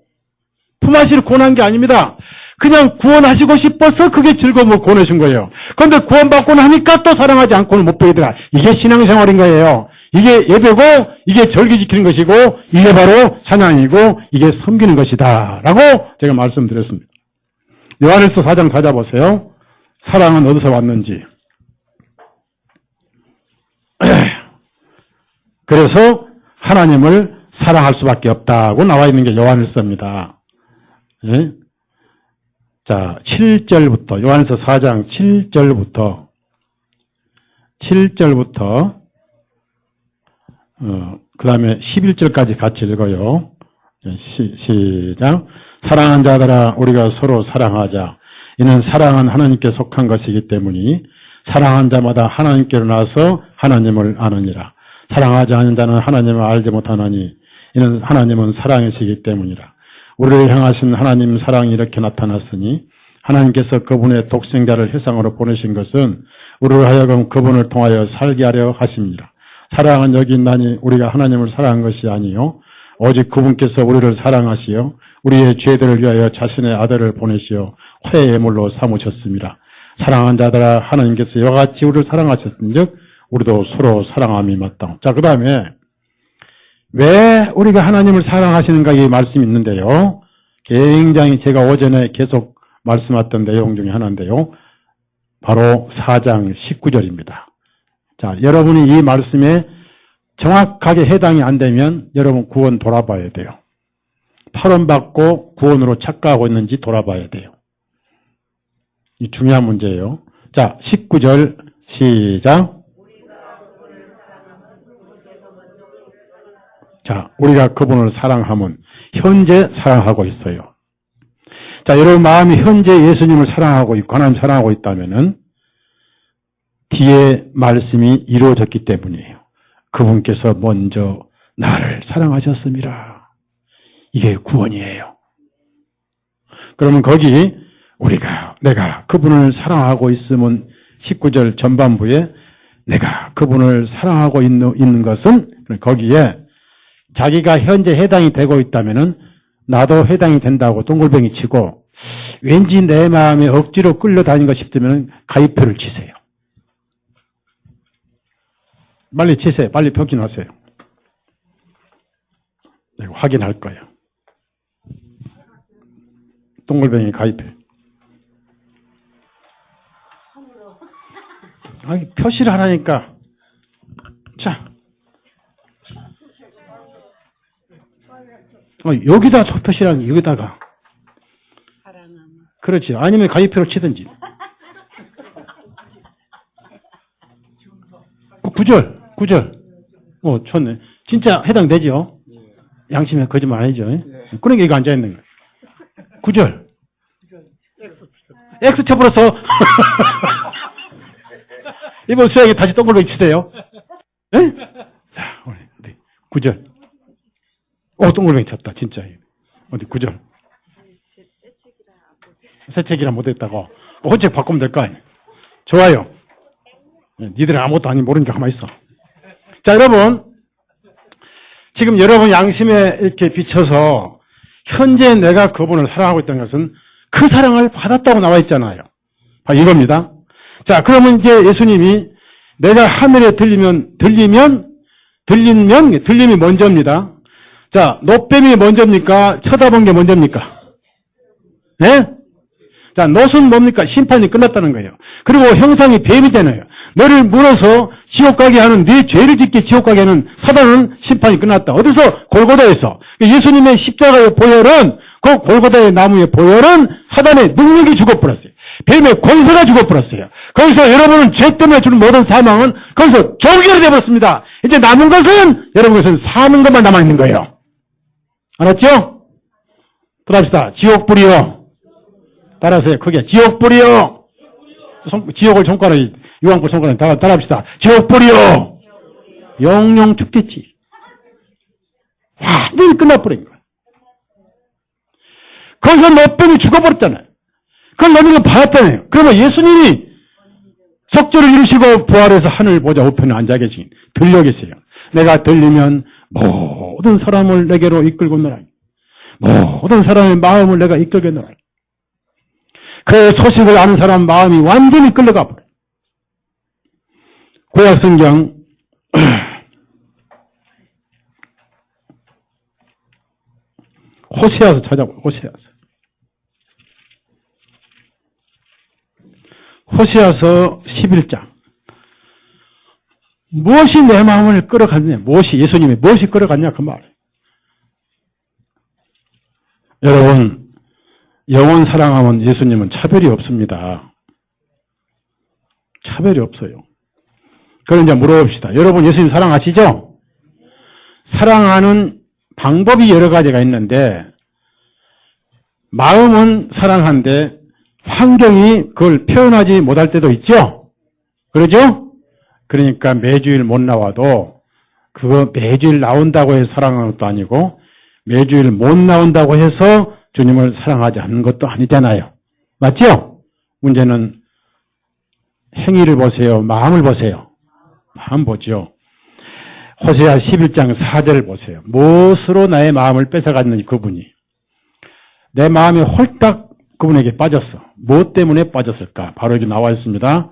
품앗이를 구원한 게 아닙니다. 그냥 구원하시고 싶어서 그게 즐거움을 구원하신 거예요. 그런데 구원받고 나니까 또 사랑하지 않고는 못 보이더라. 이게 신앙생활인 거예요. 이게 예배고, 이게 절기 지키는 것이고, 이게 바로 찬양이고, 이게 섬기는 것이다 라고 제가 말씀드렸습니다. 요한일서 4장 찾아보세요. 사랑은 어디서 왔는지. 그래서 하나님을 사랑할 수밖에 없다고 나와 있는 게 요한일서입니다. 예? 자, 7절부터, 요한일서 4장 7절부터 그 다음에 11절까지 같이 읽어요. 시작. 사랑하는 자들아, 우리가 서로 사랑하자. 이는 사랑은 하나님께 속한 것이기 때문에 사랑한 자마다 하나님께로 나서 하나님을 아느니라. 사랑하지 않는 자는 하나님을 알지 못하나니 이는 하나님은 사랑이시기 때문이라. 우리를 향하신 하나님 사랑이 이렇게 나타났으니 하나님께서 그분의 독생자를 세상으로 보내신 것은 우리를 하여금 그분을 통하여 살게 하려 하십니다. 사랑은 여기 있나니 우리가 하나님을 사랑한 것이 아니요 오직 그분께서 우리를 사랑하시어 우리의 죄들을 위하여 자신의 아들을 보내시어 화해의 예물로 삼으셨습니다. 사랑한 자들아, 하나님께서 이와 같이 우리를 사랑하셨은즉 우리도 서로 사랑함이 마땅. 자, 그 다음에 왜 우리가 하나님을 사랑하시는가 이 말씀이 있는데요. 굉장히 제가 오전에 계속 말씀했던 내용 중에 하나인데요. 바로 4장 19절입니다. 자, 여러분이 이 말씀에 정확하게 해당이 안 되면 여러분 구원 돌아봐야 돼요. 8원 받고 구원으로 착각하고 있는지 돌아봐야 돼요. 이 중요한 문제예요. 자, 19절 시작. 자, 우리가 그분을 사랑하면 현재 사랑하고 있어요. 자, 여러분 마음이 현재 예수님을 사랑하고 있고 하나님 사랑하고 있다면은 뒤에 말씀이 이루어졌기 때문이에요. 그분께서 먼저 나를 사랑하셨습니다. 이게 구원이에요. 그러면 거기 내가 그분을 사랑하고 있으면 19절 전반부에 내가 그분을 사랑하고 있는 것은 거기에 자기가 현재 해당이 되고 있다면은 나도 해당이 된다고 동글뱅이 치고 왠지 내 마음에 억지로 끌려다닌가 싶으면 가입표를 치세요. 빨리 치세요. 빨리 확인하세요. 내가 확인할 거예요. 동글뱅이 가입표. 아니, 표시를 하라니까. 자. 여기다 표시라는 여기다가. 그렇지. 아니면 가입표를 치든지. 구절. 좋네. 진짜 해당되죠? 양심에 거짓말 아니죠? 그러니까 이거 앉아있는 거예요. 구절. X 쳐버려서. 이번 수학에 다시 동글뱅이 치세요. 네? 자, 어디, 구절. 동글뱅이 쳤다, 진짜. 어디, 구절. 새책이라 못했다고. 혼책 바꾸면 될 거 아니에요. 좋아요. 니들은 아무것도 아니 모르니까 가만히 있어. 자, 여러분. 지금 여러분 양심에 이렇게 비춰서 현재 내가 그분을 사랑하고 있다는 것은 그 사랑을 받았다고 나와 있잖아요. 이겁니다. 자, 그러면 이제 예수님이 내가 하늘에 들림이 먼저입니다. 자, 노뱀이 먼저입니까? 쳐다본 게 먼저입니까? 네? 자, 놋은 뭡니까? 심판이 끝났다는 거예요. 그리고 형상이 뱀이 되네요. 너를 물어서 지옥 가게 하는 네 죄를 짓게 지옥 가게 하는 사단은 심판이 끝났다. 어디서? 골고다에서. 예수님의 십자가의 보혈은 그 골고다의 나무의 보혈은 사단의 능력이 죽어버렸어요. 뱀의 권세가 죽어버렸어요. 거기서 여러분은 죄 때문에 주는 모든 사망은 거기서 종결이 되어버렸습니다. 이제 남은 것은 여러분 것은 사는 것만 남아있는 거예요. 알았죠? 들어갑시다. 지옥불이요. 따라하세요. 크게. 지옥불이요. 지옥을 손가락에 유황불 손가락에 따라합시다. 지옥불이요. 영영 죽겠지. 완전히 끝나버린 거야. 거기서 노뱀이 죽어버렸잖아요. 그걸 너희가 봤잖아요. 그러면 예수님이 석조를 이루시고 부활해서 하늘 보좌 우편에 앉아 계신 들려 계세요. 내가 들리면 모든 사람을 내게로 이끌고노라. 모든 사람의 마음을 내가 이끌겠노라. 그 소식을 아는 사람 마음이 완전히 끌려가 버려요. 구약성경 호세아서 찾아보세요. 호세아서 11장. 무엇이 내 마음을 끌어갔냐? 예수님이 무엇이 끌어갔냐? 그 말. 여러분, 영원 사랑하면 예수님은 차별이 없습니다. 차별이 없어요. 그럼 이제 물어봅시다. 여러분 예수님 사랑하시죠? 사랑하는 방법이 여러 가지가 있는데 마음은 사랑하는데 환경이 그걸 표현하지 못할 때도 있죠? 그러죠? 그러니까 매주일 못 나와도 그거 매주일 나온다고 해서 사랑하는 것도 아니고 매주일 못 나온다고 해서 주님을 사랑하지 않는 것도 아니잖아요. 맞죠? 문제는 행위를 보세요. 마음을 보세요. 마음 보죠. 호세아 11장 4절을 보세요. 무엇으로 나의 마음을 뺏어갔는지 그분이. 내 마음이 홀딱 그분에게 빠졌어. 무엇 때문에 빠졌을까? 바로 여기 나와 있습니다.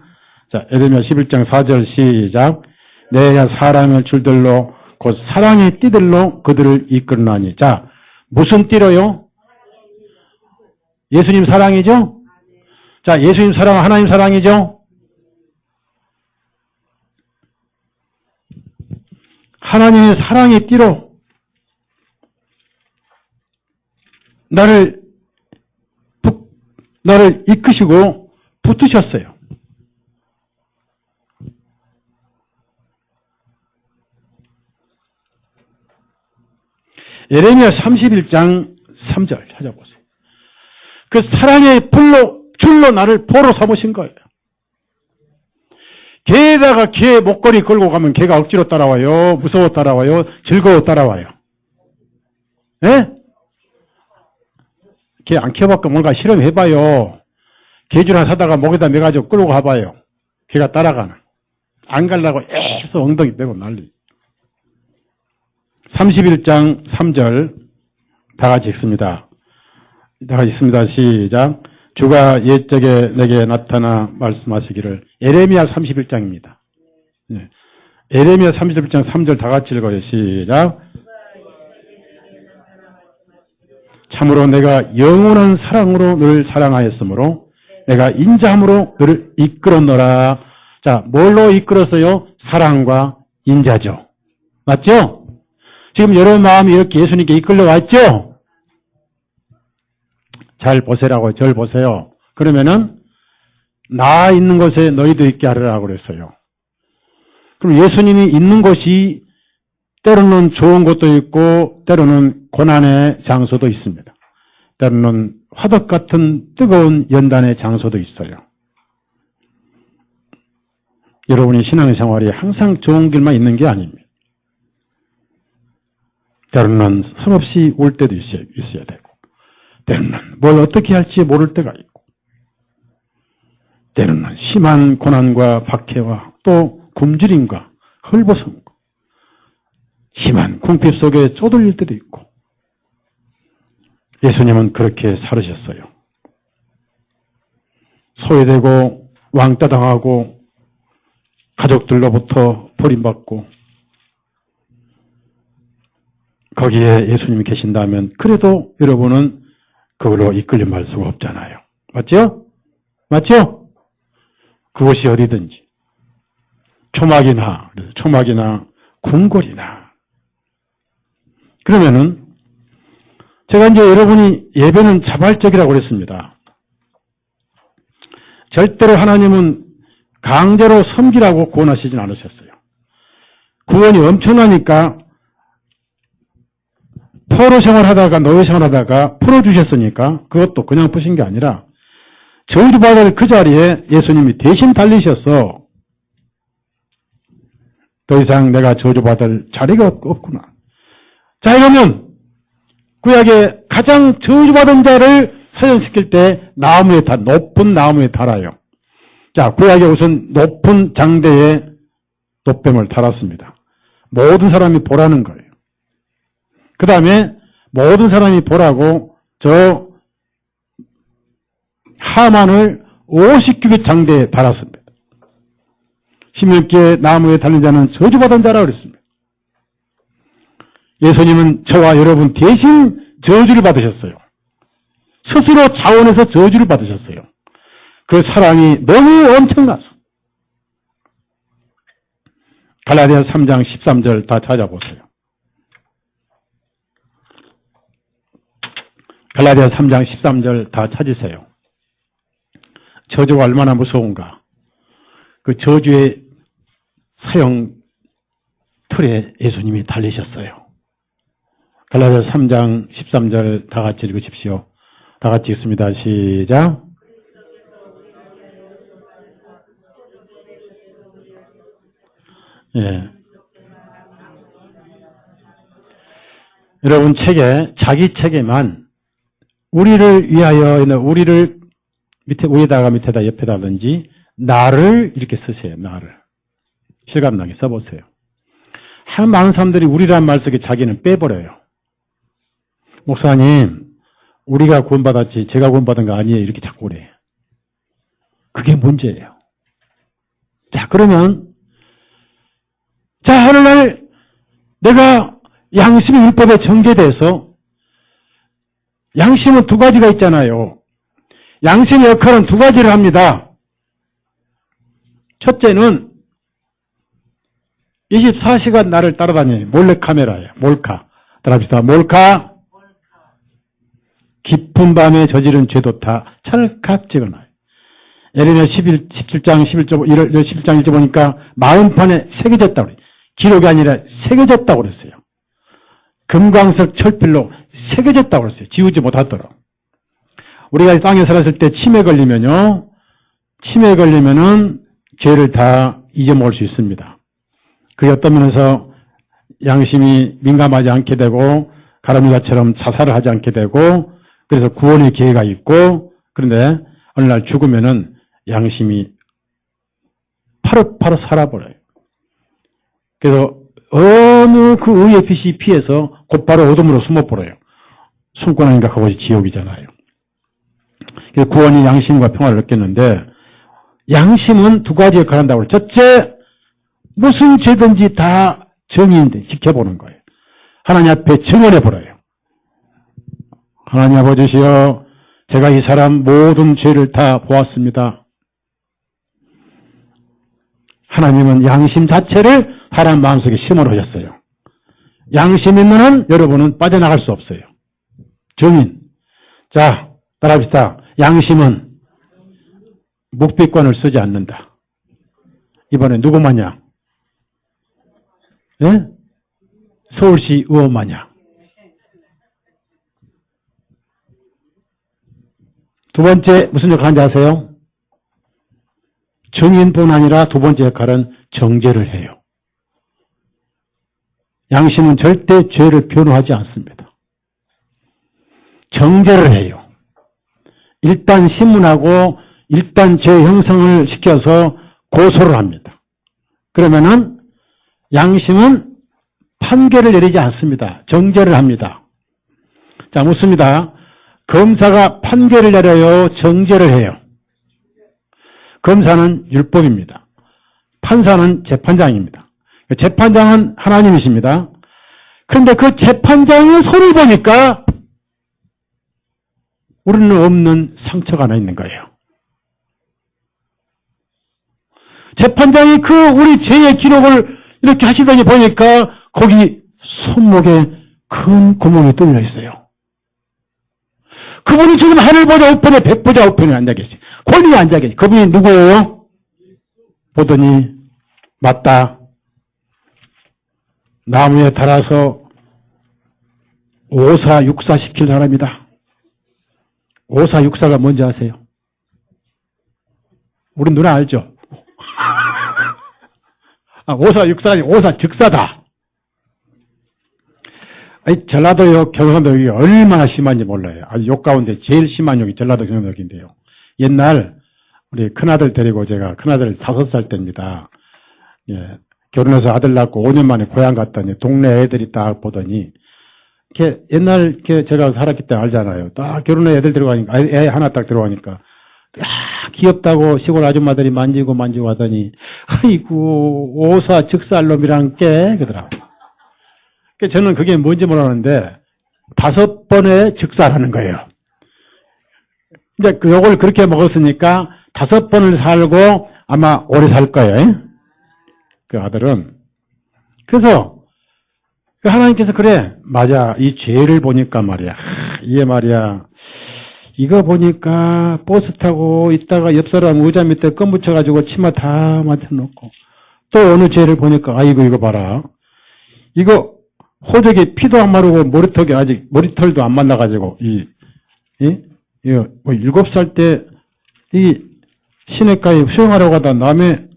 자, 에레미야 11장 4절 시작. 내가 사람을 줄들로 곧 사랑의 띠들로 그들을 이끌나니. 자, 무슨 띠로요? 예수님 사랑이죠? 자, 예수님 사랑 하나님 사랑이죠? 하나님의 사랑의 띠로 나를 이끄시고 붙으셨어요. 예레미야 31장 3절 찾아보세요. 그 사랑의 줄로 나를 보로 삼으신 거예요. 개에다가 개 목걸이 걸고 가면 개가 억지로 따라와요? 무서워 따라와요? 즐거워 따라와요? 예? 개 안 키워봤고 뭔가 실험해봐요. 개줄 하나 사다가 목에다 매가지고 끌고 가봐요. 개가 따라가나. 안 가려고 애써 엉덩이 빼고 난리. 31장 3절 다 같이 읽습니다. 다 같이 읽습니다. 시작. 주가 옛적에 내게 나타나 말씀하시기를. 에레미야 31장입니다. 네. 에레미야 31장 3절 다 같이 읽어요. 시작. 참으로 내가 영원한 사랑으로 너를 사랑하였으므로 내가 인자함으로 너를 이끌었노라. 자, 뭘로 이끌었어요? 사랑과 인자죠. 맞죠? 지금 여러분 마음이 이렇게 예수님께 이끌려와 있죠? 잘 보세라고, 절 보세요. 그러면은 나 있는 곳에 너희도 있게 하라고 그랬어요. 그럼 예수님이 있는 곳이 때로는 좋은 곳도 있고 때로는 고난의 장소도 있습니다. 때로는 화덕 같은 뜨거운 연단의 장소도 있어요. 여러분이 신앙생활이 항상 좋은 길만 있는 게 아닙니다. 때로는 서없이 올 때도 있어야 되고, 때로는 뭘 어떻게 할지 모를 때가 있고, 때로는 심한 고난과 박해와 또 굶주림과 헐벗음과 심한 궁핍 속에 쪼들릴 때도 있고, 예수님은 그렇게 살으셨어요. 소외되고 왕따당하고 가족들로부터 버림받고 거기에 예수님이 계신다면 그래도 여러분은 그걸로 이끌려 말 수가 없잖아요. 맞죠? 맞죠? 그곳이 어디든지 초막이나 궁궐이나 그러면은 제가 이제 여러분이 예배는 자발적이라고 그랬습니다. 절대로 하나님은 강제로 섬기라고 구원하시진 않으셨어요. 구원이 엄청나니까 포로 생활하다가 노예 생활하다가 풀어주셨으니까 그것도 그냥 푸신 게 아니라 저주받을 그 자리에 예수님이 대신 달리셔서 더 이상 내가 저주받을 자리가 없구나. 자, 이러면 구약에 가장 저주받은 자를 사형시킬 때 높은 나무에 달아요. 자, 구약에 우선 높은 장대에 놋뱀을 달았습니다. 모든 사람이 보라는 거예요. 그 다음에 모든 사람이 보라고 저 하만을 50규빗 장대에 달았습니다. 힘있게 나무에 달린 자는 저주받은 자라고 그랬습니다. 예수님은 저와 여러분 대신 저주를 받으셨어요. 스스로 자원해서 저주를 받으셨어요. 그 사랑이 너무 엄청나서. 갈라디아 3장 13절 다 찾아보세요. 갈라디아 3장 13절 다 찾으세요. 저주가 얼마나 무서운가. 그 저주의 사형 틀에 예수님이 달리셨어요. 갈라디아 3장 13절 다 같이 읽으십시오. 다 같이 읽습니다. 시작. 예. 여러분 자기 책에만 우리를 위하여, 우리를 위에다가 밑에다 옆에다든지 나를 이렇게 쓰세요. 나를. 실감나게 써보세요. 많은 사람들이 우리란 말 속에 자기는 빼버려요. 목사님, 우리가 구원받았지 제가 구원받은 거 아니에요. 이렇게 자꾸 그래요. 그게 문제예요. 자, 그러면 하늘날 내가 양심의 율법에 전개돼서 양심은 두 가지가 있잖아요. 양심의 역할은 두 가지를 합니다. 첫째는 24시간 나를 따라다니는 몰래카메라예요. 몰카. 따라합시다. 몰카. 깊은 밤에 저지른 죄도 다 찰칵 찍어놔요. 예레미야 17장 1절 보니까 마음판에 새겨졌다고 그래요. 기록이 아니라 새겨졌다고 그랬어요. 금광석 철필로 새겨졌다고 그랬어요. 지우지 못하도록. 우리가 땅에 살았을 때 치매 걸리면은 죄를 다 잊어먹을 수 있습니다. 그게 어떤 면에서 양심이 민감하지 않게 되고 가룟유다처럼 자살을 하지 않게 되고 그래서 구원의 기회가 있고 그런데 어느 날 죽으면은 양심이 파릇파릇 살아버려요. 그래서 어느 그 의의 빛이 피해서 곧바로 어둠으로 숨어버려요. 숨고 나니까 그것이 지옥이잖아요. 그래서 구원이 양심과 평화를 얻겠는데 양심은 두 가지 역할을 한다고 해요. 첫째, 무슨 죄든지 다 정의인데 지켜보는 거예요. 하나님 앞에 증언해버려요. 하나님 아버지시여, 제가 이 사람 모든 죄를 다 보았습니다. 하나님은 양심 자체를 사람 마음속에 심어놓으셨어요. 양심 있는 한 여러분은 빠져나갈 수 없어요. 증인. 자, 따라합시다. 양심은 묵비권을 쓰지 않는다. 이번에 누구 마냥? 예? 서울시 의원 마냥. 두 번째 무슨 역할 하는지 아세요? 정인뿐 아니라 두 번째 역할은 정죄를 해요. 양심은 절대 죄를 변호하지 않습니다. 정죄를 해요. 일단 신문하고 일단 죄 형성을 시켜서 고소를 합니다. 그러면은 양심은 판결을 내리지 않습니다. 정죄를 합니다. 자, 묻습니다. 검사가 판결을 내려요? 정죄를 해요? 검사는 율법입니다. 판사는 재판장입니다. 재판장은 하나님이십니다. 그런데 그 재판장의 손을 보니까 우리는 없는 상처가 하나 있는 거예요. 재판장이 그 우리 죄의 기록을 이렇게 하시더니 보니까 거기 손목에 큰 구멍이 뚫려 있어요. 그분이 지금 하늘 보자 우편에 백 보자 우편에 앉아 계시. 권위에 앉아 계시. 그분이 누구예요? 보더니 맞다. 나무에 달아서 오사육사 시킬 사람이다. 오사육사가 뭔지 아세요? 우리 누나 알죠? 오사육사가 아니고 오사즉사다. 아니, 전라도요, 경상도역이 얼마나 심한지 몰라요. 아주 욕 가운데 제일 심한 욕이 전라도 경상도역인데요. 옛날 우리 큰아들 데리고 제가 큰아들 5살 때입니다. 예, 결혼해서 아들 낳고 5년 만에 고향 갔더니 동네 애들이 딱 보더니 옛날 제가 살았기 때문에 알잖아요. 딱 결혼해 애들 들어가니까 애 하나 딱 들어가니까 귀엽다고 시골 아줌마들이 만지고 하더니 아이고 오사즉사할 놈이란 게 그러더라고요. 저는 그게 뭔지 모르는데 5번의 즉사라는 거예요. 이제 요걸 그렇게 먹었으니까 5번을 살고 아마 오래 살 거예요. 그 아들은. 그래서 하나님께서 그래 맞아 이 죄를 보니까 말이야 이게 말이야 이거 보니까 버스 타고 있다가 옆 사람 의자 밑에 껌 붙여가지고 치마 다 맞춰놓고 또 어느 죄를 보니까 아이고 이거 봐라 이거 호적에 피도 안 마르고 머리털이 아직 머리털도 안 만나가지고 이거 7살 때 이 시내가에 수영하려고 하다 남의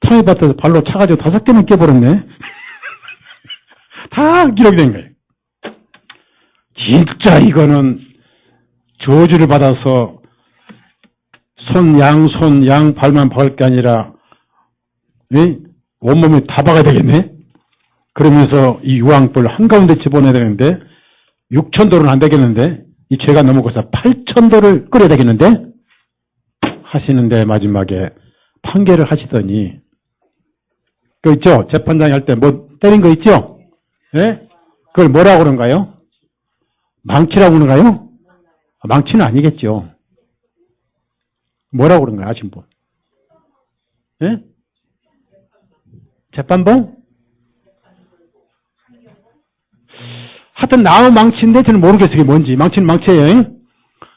창의밭에서 발로 차가지고 5개는 깨버렸네. 다 기록이 된 거예요. 진짜 이거는 저주를 받아서 손, 양 발만 박을 게 아니라 온몸에 다 박아야 되겠네. 그러면서 이 유황불 한가운데 집어넣어야 되는데 6,000도는 안 되겠는데 이 죄가 넘어가서 8,000도를 끓여야 되겠는데 하시는데 마지막에 판결을 하시더니 그 있죠? 재판장이 할 때 뭐 때린 거 있죠? 예? 그걸 뭐라고 그런가요? 망치라고 그런가요? 망치는 아니겠죠. 뭐라고 그런가요? 아신 분? 예? 재판봉? 하여튼 나무 망치인데 저는 모르겠어요. 그게 뭔지. 망치는 망치예요.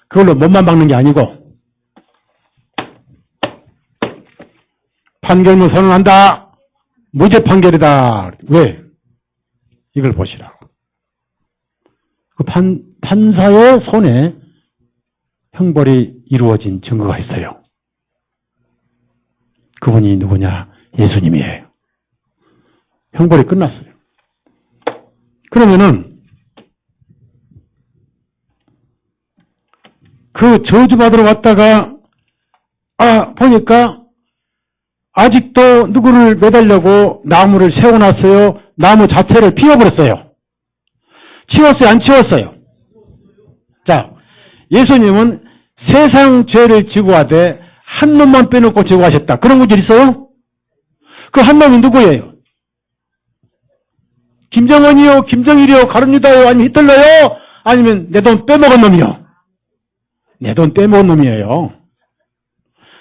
그걸로 몸만 박는 게 아니고 판결문 선언한다. 무죄 판결이다. 왜? 이걸 보시라고. 그 판사의 손에 형벌이 이루어진 증거가 있어요. 그분이 누구냐? 예수님이에요. 형벌이 끝났어요. 그러면은 그 저주받으러 왔다가 보니까 아직도 누구를 매달려고 나무를 세워놨어요. 나무 자체를 피워버렸어요. 치웠어요? 안 치웠어요? 자, 예수님은 세상 죄를 지고 하되 한 놈만 빼놓고 지고 하셨다. 그런 구절 있어요? 그 한 놈이 누구예요? 김정은이요? 김정일이요? 가룟유다요? 아니면 히틀러요? 아니면 내 돈 빼먹은 놈이요? 내 돈 빼먹은 놈이에요.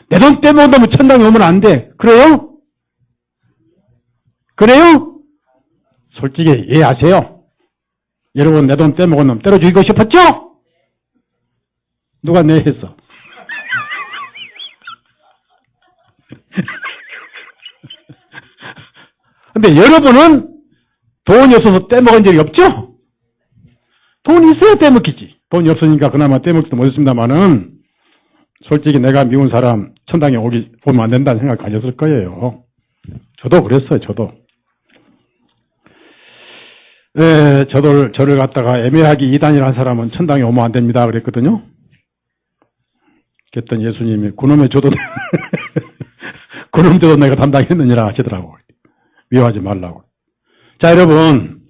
내 돈 빼먹은 놈은 천당에 오면 안 돼. 그래요? 그래요? 솔직히 이해하세요. 여러분 내 돈 빼먹은 놈 때려 죽이고 싶었죠? 누가 내 했어? 근데 여러분은 돈이 없어서 떼먹은 적이 없죠? 돈이 있어야 떼먹히지. 돈이 없으니까 그나마 떼먹지도 못했습니다만은 솔직히 내가 미운 사람 천당에 오면 안 된다는 생각 가졌을 거예요. 저도 그랬어요. 저도. 네, 저를 갖다가 애매하게 이단이라는 사람은 천당에 오면 안 됩니다 그랬거든요. 그랬더니 예수님이 그놈의 저도 그놈 저도 내가 담당했느니라 하시더라고. 미워하지 말라고. 자, 여러분,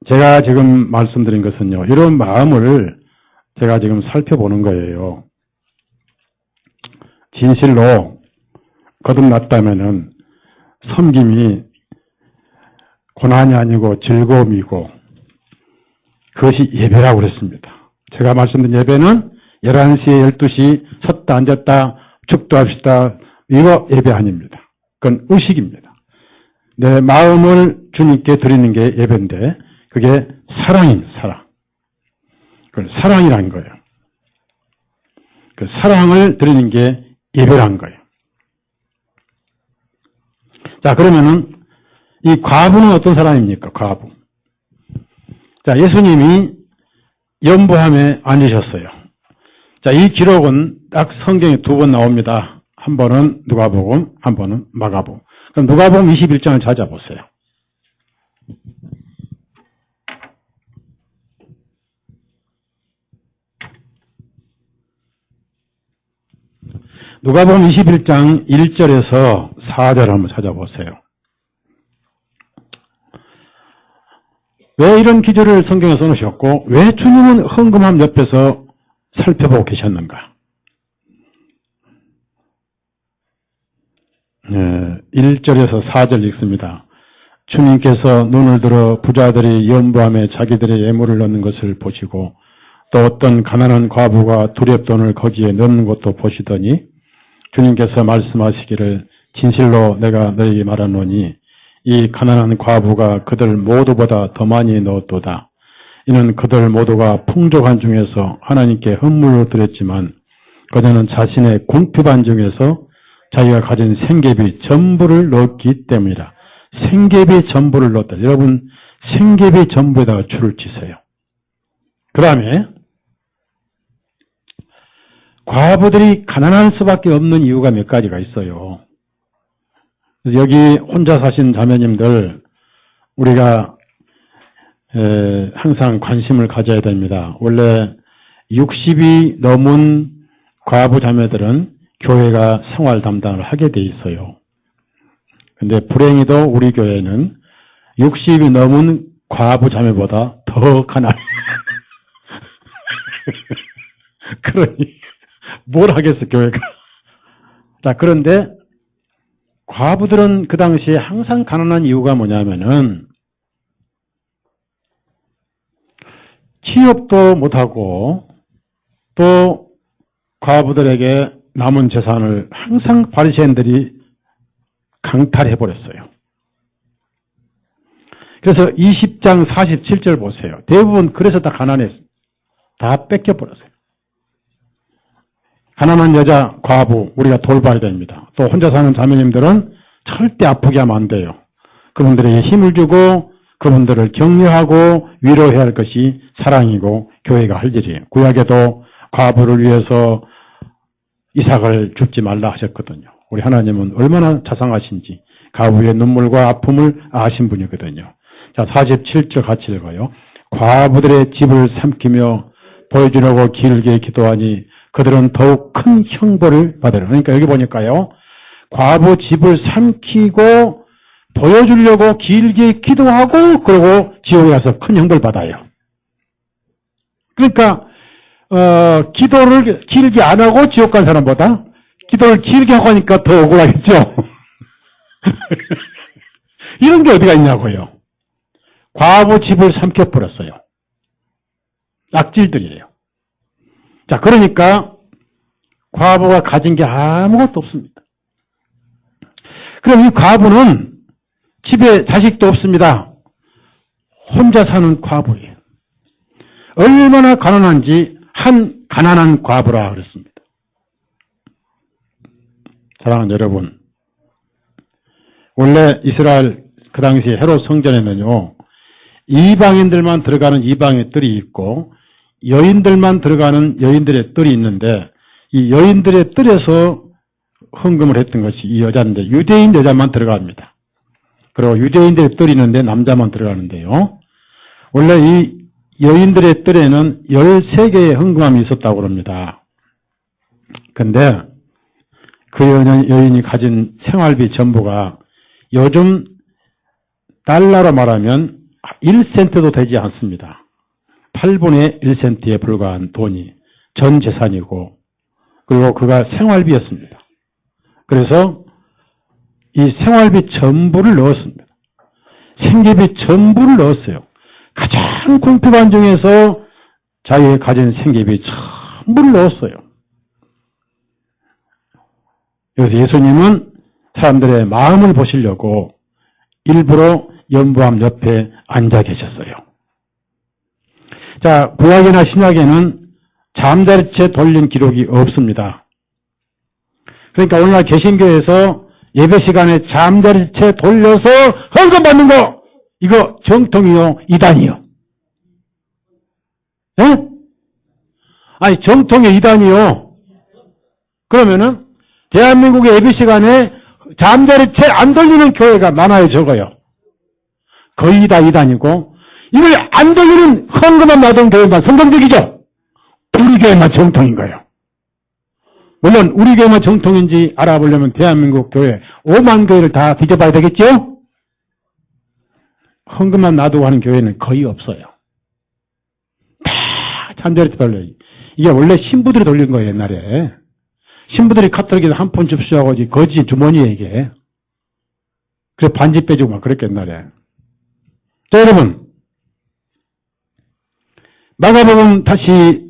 제가 지금 말씀드린 것은요, 이런 마음을 제가 지금 살펴보는 거예요. 진실로 거듭났다면은 섬김이 고난이 아니고 즐거움이고 그것이 예배라고 그랬습니다. 제가 말씀드린 예배는 11시에 12시 섰다 앉았다 축도합시다. 이거 예배 아닙니다. 그건 의식입니다. 내 마음을 주님께 드리는 게 예배인데 그게 사랑입니다. 사랑. 그건 사랑이라는 거예요. 그 사랑을 드리는 게 예배라는 거예요. 자, 그러면은 이 과부는 어떤 사람입니까? 과부. 자, 예수님이 연보함에 앉으셨어요. 자, 이 기록은 딱 성경에 두 번 나옵니다. 한 번은 누가복음, 한 번은 마가복음. 그럼 누가복음 21장을 찾아보세요. 누가복음 21장 1절에서 4절 한번 찾아보세요. 왜 이런 기절을 성경에 써놓으셨고 왜 주님은 헌금함 옆에서 살펴보고 계셨는가? 1절에서 4절 읽습니다. 주님께서 눈을 들어 부자들이 연부함에 자기들의 예물을 넣는 것을 보시고 또 어떤 가난한 과부가 두렵돈을 거기에 넣는 것도 보시더니 주님께서 말씀하시기를 진실로 내가 너희에게 말하노니 이 가난한 과부가 그들 모두보다 더 많이 넣었도다. 이는 그들 모두가 풍족한 중에서 하나님께 헌물로 드렸지만 그녀는 자신의 궁핍한 중에서 자기가 가진 생계비 전부를 넣었기 때문이다. 생계비 전부를 넣었다. 여러분 생계비 전부에다가 줄을 치세요. 그 다음에 과부들이 가난할 수밖에 없는 이유가 몇 가지가 있어요. 여기 혼자 사신 자매님들 우리가 항상 관심을 가져야 됩니다. 원래 60이 넘은 과부 자매들은 교회가 생활 담당을 하게 돼 있어요. 근데 불행히도 우리 교회는 60이 넘은 과부 자매보다 더 가난해요. 그러니 뭘 하겠어 교회가. 자, 그런데 과부들은 그 당시에 항상 가난한 이유가 뭐냐면은 취업도 못하고 또 과부들에게 남은 재산을 항상 바리새인들이 강탈해버렸어요. 그래서 20장 47절 보세요. 대부분 그래서 다 가난했어요. 다 뺏겨버렸어요. 가난한 여자 과부 우리가 돌봐야 됩니다. 또 혼자 사는 자매님들은 절대 아프게 하면 안 돼요. 그분들에게 힘을 주고 그분들을 격려하고 위로해야 할 것이 사랑이고 교회가 할 일이에요. 구약에도 과부를 위해서 이삭을 죽지 말라 하셨거든요. 우리 하나님은 얼마나 자상하신지 과부의 눈물과 아픔을 아신 분이거든요. 자, 47절 같이 읽어요. 과부들의 집을 삼키며 보여주려고 길게 기도하니 그들은 더욱 큰 형벌을 받으라. 그러니까 여기 보니까요. 과부 집을 삼키고 보여주려고 길게 기도하고 그리고 지옥에 가서 큰 형벌 받아요. 그러니까 기도를 길게 안 하고 지옥 간 사람보다 기도를 길게 하고 하니까 더 억울하겠죠. 이런 게 어디가 있냐고요. 과부 집을 삼켜버렸어요. 악질들이에요. 자, 그러니까 과부가 가진 게 아무것도 없습니다. 그럼 이 과부는 집에 자식도 없습니다. 혼자 사는 과부예요. 얼마나 가난한지 한 가난한 과부라 그랬습니다. 사랑하는 여러분, 원래 이스라엘 그 당시 헤롯 성전에는요 이방인들만 들어가는 이방의 뜰이 있고 여인들만 들어가는 여인들의 뜰이 있는데 이 여인들의 뜰에서 헌금을 했던 것이 이 여자인데 유대인 여자만 들어갑니다. 그리고 유대인들의 뜰이 있는데 남자만 들어가는데요. 원래 이 여인들의 뜰에는 13개의 헌금함이 있었다고 합니다. 근데 그 여인이 가진 생활비 전부가 요즘 달러로 말하면 1센트도 되지 않습니다. 8분의 1센트에 불과한 돈이 전 재산이고 그리고 그가 생활비였습니다. 그래서 이 생활비 전부를 넣었습니다. 생계비 전부를 넣었어요. 가장 궁핍한 중에서 자기가 가진 생계비 전부를 넣었어요. 그래서 예수님은 사람들의 마음을 보시려고 일부러 연보암 옆에 앉아 계셨어요. 자, 구약이나 신약에는 잠자리채 돌린 기록이 없습니다. 그러니까 오늘날 개신교에서 예배 시간에 잠자리채 돌려서 헌금 받는 거 이거 정통이요, 이단이요? 예? 아니 정통의 이단이요. 그러면은 대한민국의 예배 시간에 잠자리채 안 돌리는 교회가 많아요, 적어요? 거의 다 이단이고 이걸 안 돌리는 헌금만 놔둔 교회만 성경적이죠? 우리 교회만 정통인 거예요. 물론 우리 교회만 정통인지 알아보려면 대한민국 교회 5만 교회를 다 뒤져봐야 되겠죠? 헌금만 놔두고 하는 교회는 거의 없어요. 다 잠자리채 돌려요. 이게 원래 신부들이 돌린 거예요, 옛날에. 신부들이 카톨릭에서 한 푼 줍쇼하고 거지 주머니에 이게. 그래서 반지 빼주고 막 그랬겠 옛날에. 자, 여러분. 마가복음 다시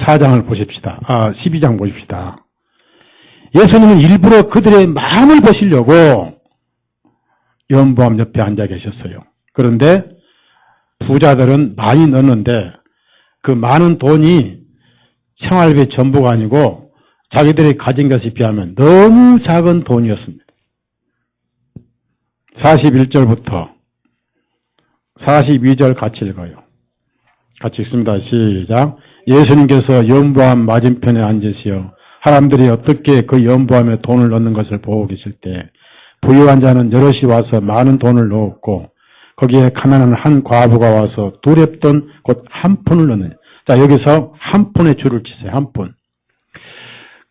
4장을 보십시다. 12장 보십시다. 예수님은 일부러 그들의 마음을 보시려고 연보암 옆에 앉아 계셨어요. 그런데 부자들은 많이 넣었는데 그 많은 돈이 생활비 전부가 아니고 자기들이 가진 것에 비하면 너무 작은 돈이었습니다. 41절부터 42절 같이 읽어요. 같이 읽습니다. 시작. 예수님께서 연보암 맞은편에 앉으시어 사람들이 어떻게 그 연보암에 돈을 넣는 것을 보고 계실 때 부유한 자는 여럿이 와서 많은 돈을 넣었고 거기에 가난한 한 과부가 와서 두렙돈 곧 한 푼을 넣는. 자, 여기서 한 푼의 줄을 치세요. 한 푼.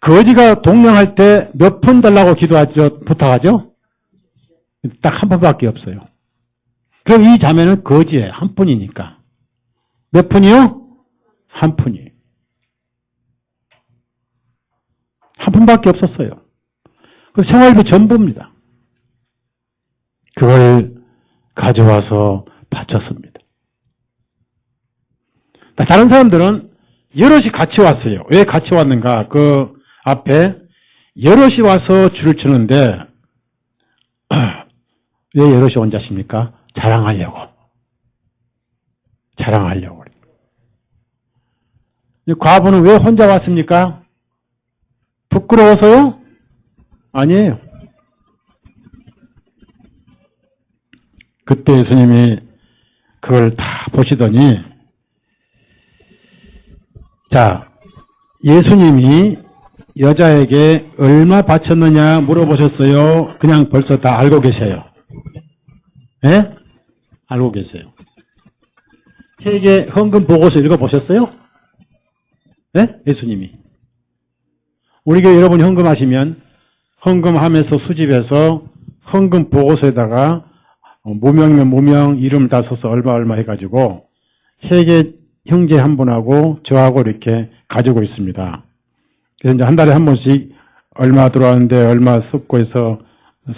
거지가 동령할 때 몇 푼 달라고 기도하죠? 부탁하죠? 딱 한 푼밖에 없어요. 그럼 이 자매는 거지예요. 한 푼이니까. 몇 푼이요? 한 푼이. 한 푼밖에 없었어요. 그 생활비 전부입니다. 그걸 가져와서 바쳤습니다. 다른 사람들은 여럿이 같이 왔어요. 왜 같이 왔는가? 그 앞에 여럿이 와서 줄을 치는데 왜 여럿이 혼자십니까? 자랑하려고. 자랑하려고. 과부는 왜 혼자 왔습니까? 부끄러워서요? 아니에요. 그때 예수님이 그걸 다 보시더니 자, 예수님이 여자에게 얼마 바쳤느냐 물어보셨어요? 그냥 벌써 다 알고 계세요. 예? 알고 계세요. 세계 헌금 보고서 읽어보셨어요? 예? 예수님이. 우리 교회 여러분이 헌금하시면 헌금하면서 수집해서 헌금 보고서에다가 무명이면 무명 이름을 다 써서 얼마 해가지고 세계 형제 한 분하고 저하고 이렇게 가지고 있습니다. 그래서 이제 한 달에 한 번씩 얼마 들어왔는데 얼마 쏟고 해서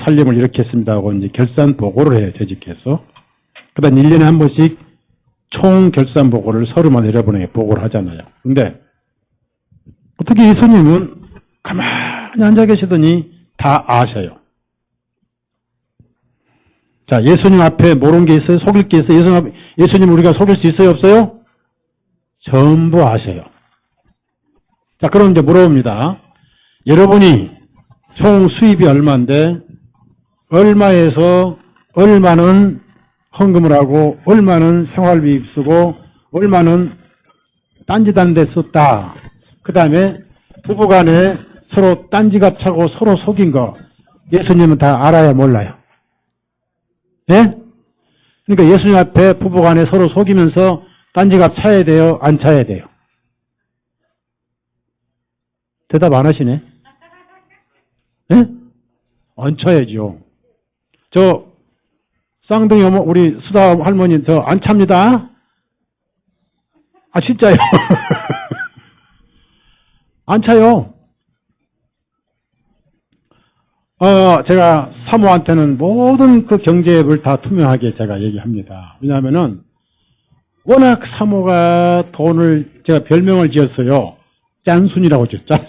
살림을 이렇게 했습니다 하고 이제 결산 보고를 해요, 재직해서. 그 다음 1년에 한 번씩 총 결산 보고를 서로만 내려보내 보고를 하잖아요. 근데 어떻게 예수님은 가만히 앉아 계시더니 다 아셔요. 자, 예수님 앞에 모르는 게 있어요? 속일 게 있어요? 예수님 우리가 속일 수 있어요? 없어요? 전부 아셔요. 자, 그럼 이제 물어봅니다. 여러분이 총 수입이 얼마인데 얼마에서 얼마는 헌금을 하고 얼마는 생활비 쓰고 얼마는 딴짓하는 데 썼다. 그 다음에 부부간에 서로 딴지갑 차고 서로 속인 거 예수님은 다 알아야 몰라요. 예? 그러니까 예수님 앞에 부부간에 서로 속이면서 딴지갑 차야 돼요? 안 차야 돼요? 대답 안 하시네? 예? 안 차야죠. 저 쌍둥이 어머 우리 수다 할머니 저 안 찹니다. 아 진짜요? 안 차요. 제가 사모한테는 모든 그 경제앱을 다 투명하게 제가 얘기합니다. 왜냐하면은 워낙 사모가 돈을 제가 별명을 지었어요. 짠순이라고 지었죠. 짠순.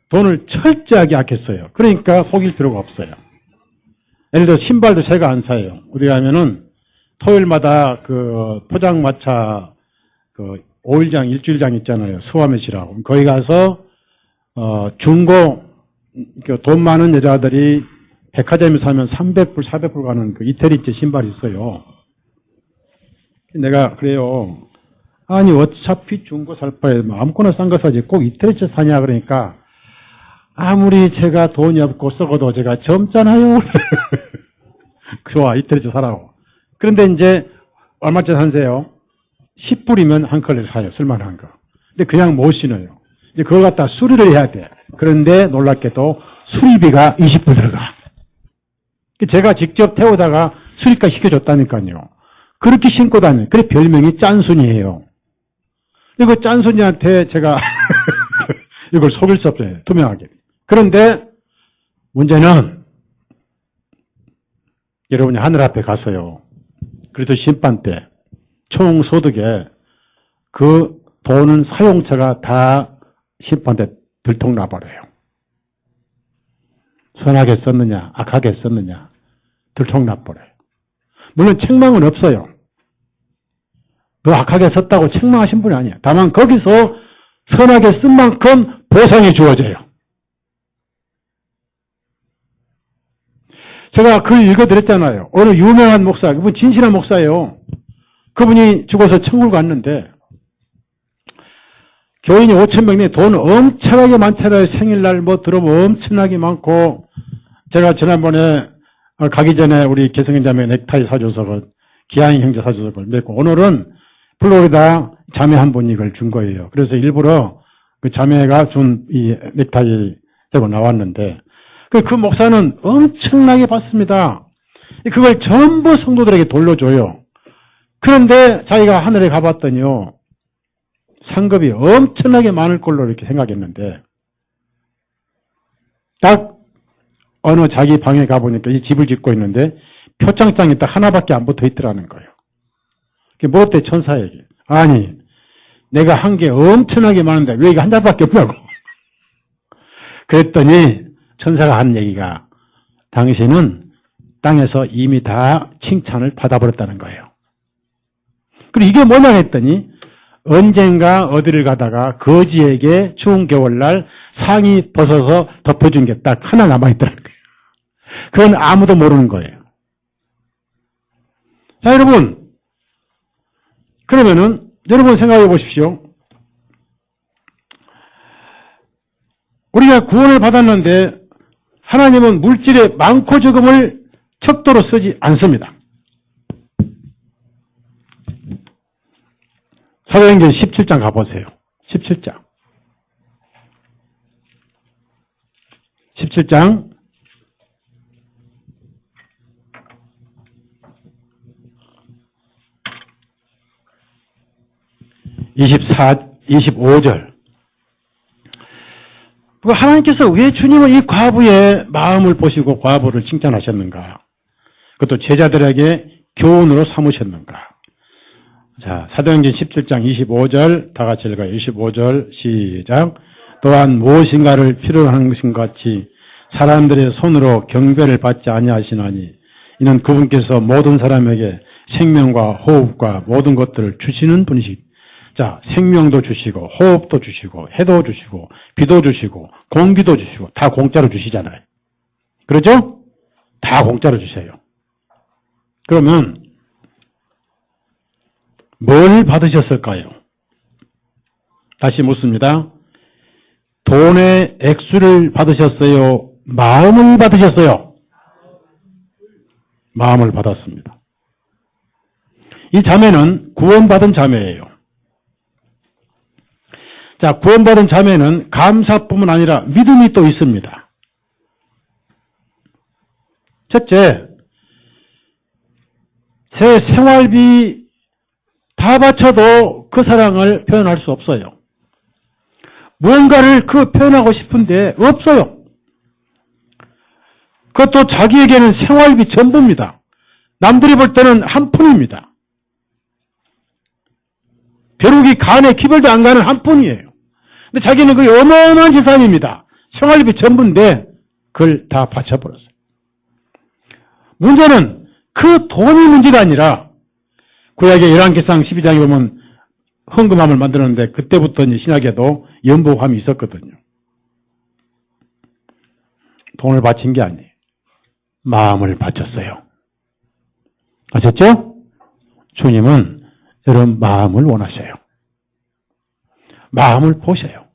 돈을 철저하게 아꼈어요. 그러니까 속일 필요가 없어요. 예를 들어 신발도 제가 안 사요. 어디 가면은 토요일마다 그 포장마차 그 5일장, 일주일장 있잖아요. 수화매시라고. 거기 가서 중고 돈 많은 여자들이 백화점에 사면 300불, 400불 가는 그 이태리제 신발이 있어요. 내가 그래요. 아니 어차피 중고 살 바에 아무거나 싼 거 사지 꼭 이태리제 사냐 그러니까 아무리 제가 돈이 없고 썩어도 제가 젊잖아요. 좋아 이태리제 사라고. 그런데 이제 얼마짜리 산세요? 10불이면 한 컬레 사요. 쓸만한 거. 근데 그냥 못 신어요. 이제 그걸 갖다 수리를 해야 돼. 그런데 놀랍게도 수리비가 20불 들어가. 제가 직접 태우다가 수리까지 시켜줬다니까요. 그렇게 신고 다녀요. 그래 별명이 짠순이에요. 이거 짠순이한테 제가 이걸 속일 수 없어요. 투명하게. 그런데 문제는 여러분이 하늘 앞에 갔어요. 그래도 심판 때 총 소득에 그 돈은 사용처가 다 심판 때 들통나버려요. 선하게 썼느냐 악하게 썼느냐 들통나버려요. 물론 책망은 없어요. 너 악하게 썼다고 책망하신 분이 아니에요. 다만 거기서 선하게 쓴 만큼 보상이 주어져요. 제가 글 읽어드렸잖아요. 어느 유명한 목사, 그분 진실한 목사예요. 그분이 죽어서 천국을 갔는데 교인이 5,000명인데 돈 엄청나게 많잖아요. 생일날 뭐 들어보면 엄청나게 많고 제가 지난번에 가기 전에 우리 개성인 자매 넥타이 사줘서 기아인 형제 사줘서 그걸 맺고 오늘은 플로리다 자매 한 분이 이걸 준 거예요. 그래서 일부러 그 자매가 준 이 넥타이 들고 나왔는데 그 목사는 엄청나게 받습니다. 그걸 전부 성도들에게 돌려줘요. 그런데 자기가 하늘에 가봤더니요. 상급이 엄청나게 많을 걸로 이렇게 생각했는데 딱 어느 자기 방에 가보니까 이 집을 짓고 있는데 표창장이 딱 하나밖에 안 붙어 있더라는 거예요. 그게 뭐 어때 천사에게. 아니 내가 한 게 엄청나게 많은데 왜 이게 한 장밖에 없냐고. 그랬더니 천사가 한 얘기가 당신은 땅에서 이미 다 칭찬을 받아버렸다는 거예요. 그리고 이게 뭐냐 했더니 언젠가 어디를 가다가 거지에게 추운 겨울날 상의 벗어서 덮어준 게 딱 하나 남아있다는 거예요. 그건 아무도 모르는 거예요. 자, 여러분. 그러면은, 여러분 생각해 보십시오. 우리가 구원을 받았는데, 하나님은 물질의 많고 적음을 척도로 쓰지 않습니다. 사도행전 17장 가보세요. 17장. 17장. 25절. 하나님께서 왜 주님은 이 과부의 마음을 보시고 과부를 칭찬하셨는가? 그것도 제자들에게 교훈으로 삼으셨는가? 자, 사도행전 17장 25절 다 같이 읽어요. 25절 시작. 또한 무엇인가를 필요로 하는 것과 같이 사람들의 손으로 경배를 받지 아니하시나니 이는 그분께서 모든 사람에게 생명과 호흡과 모든 것들을 주시는 분이시. 자, 생명도 주시고 호흡도 주시고 해도 주시고 비도 주시고 공기도 주시고 다 공짜로 주시잖아요. 그렇죠? 다 공짜로 주세요. 그러면 뭘 받으셨을까요? 다시 묻습니다. 돈의 액수를 받으셨어요? 마음을 받으셨어요? 마음을 받았습니다. 이 자매는 구원받은 자매예요. 자, 구원받은 자매는 감사뿐만 아니라 믿음이 또 있습니다. 첫째, 제 생활비 다 바쳐도 그 사랑을 표현할 수 없어요. 무언가를 표현하고 싶은데 없어요. 그것도 자기에게는 생활비 전부입니다. 남들이 볼 때는 한 푼입니다. 벼룩이 간에 기별도 안 가는 한 푼이에요. 근데 자기는 그게 어마어마한 재산입니다. 생활비 전부인데 그걸 다 바쳐버렸어요. 문제는 그 돈이 문제가 아니라 구약의 열왕기상 12장에 보면 헌금함을 만들었는데 그때부터 이제 신약에도 연보함이 있었거든요. 돈을 바친 게 아니에요. 마음을 바쳤어요. 아셨죠? 주님은 여러분 마음을 원하셔요. 마음을 보셔요.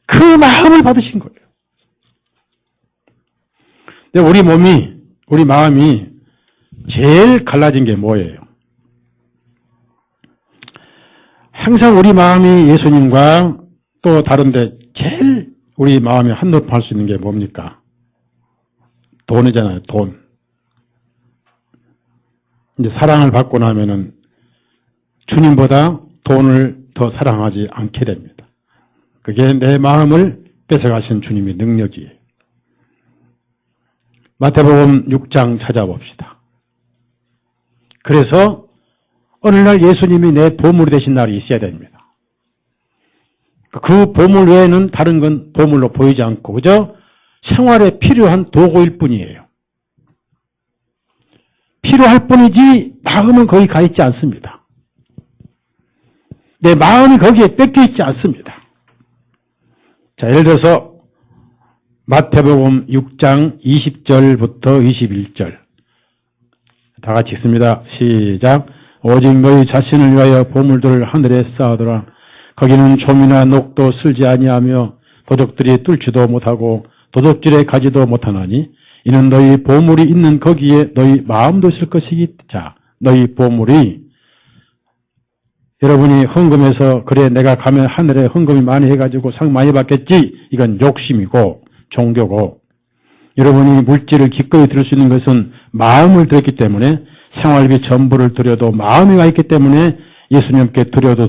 그 마음을 받으신 거예요. 근데 우리 마음이 제일 갈라진 게 뭐예요? 항상 우리 마음이 예수님과 또 다른데 제일 우리 마음이 한눈팔 수 있는 게 뭡니까? 돈이잖아요, 돈. 이제 사랑을 받고 나면은 주님보다 돈을 더 사랑하지 않게 됩니다. 그게 내 마음을 뺏어가신 주님의 능력이에요. 마태복음 6장 찾아봅시다. 그래서 어느 날 예수님이 내 보물이 되신 날이 있어야 됩니다. 그 보물 외에는 다른 건 보물로 보이지 않고 그저 생활에 필요한 도구일 뿐이에요. 필요할 뿐이지 마음은 거기 가 있지 않습니다. 내 마음이 거기에 뺏겨 있지 않습니다. 자, 예를 들어서 마태복음 6장 20절부터 21절 다 같이 읽습니다. 시작. 오직 너희 자신을 위하여 보물들을 하늘에 쌓아두라. 거기는 좀이나 녹도 슬지 아니하며 도적들이 뚫지도 못하고 도둑질에 가지도 못하나니 이는 너희 보물이 있는 거기에 너희 마음도 있을 것이기. 자, 너희 보물이 여러분이 헌금해서 그래 내가 가면 하늘에 헌금이 많이 해가지고 상 많이 받겠지. 이건 욕심이고 종교고 여러분이 물질을 기꺼이 드릴 수 있는 것은 마음을 드렸기 때문에 생활비 전부를 드려도 마음이 와 있기 때문에 예수님께 드려도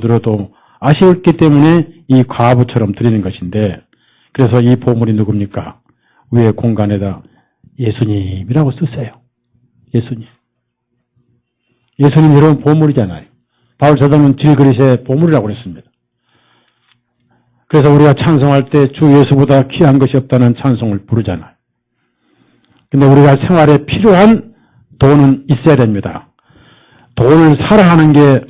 아쉬웠기 때문에 이 과부처럼 드리는 것인데 그래서 이 보물이 누굽니까? 위에 공간에다 예수님이라고 쓰세요. 예수님. 예수님 여러분 보물이잖아요. 바울 사도는 질그릇에 보물이라고 그랬습니다. 그래서 우리가 찬송할 때 주 예수보다 귀한 것이 없다는 찬송을 부르잖아요. 근데 우리가 생활에 필요한 돈은 있어야 됩니다. 돈을 사랑하는 게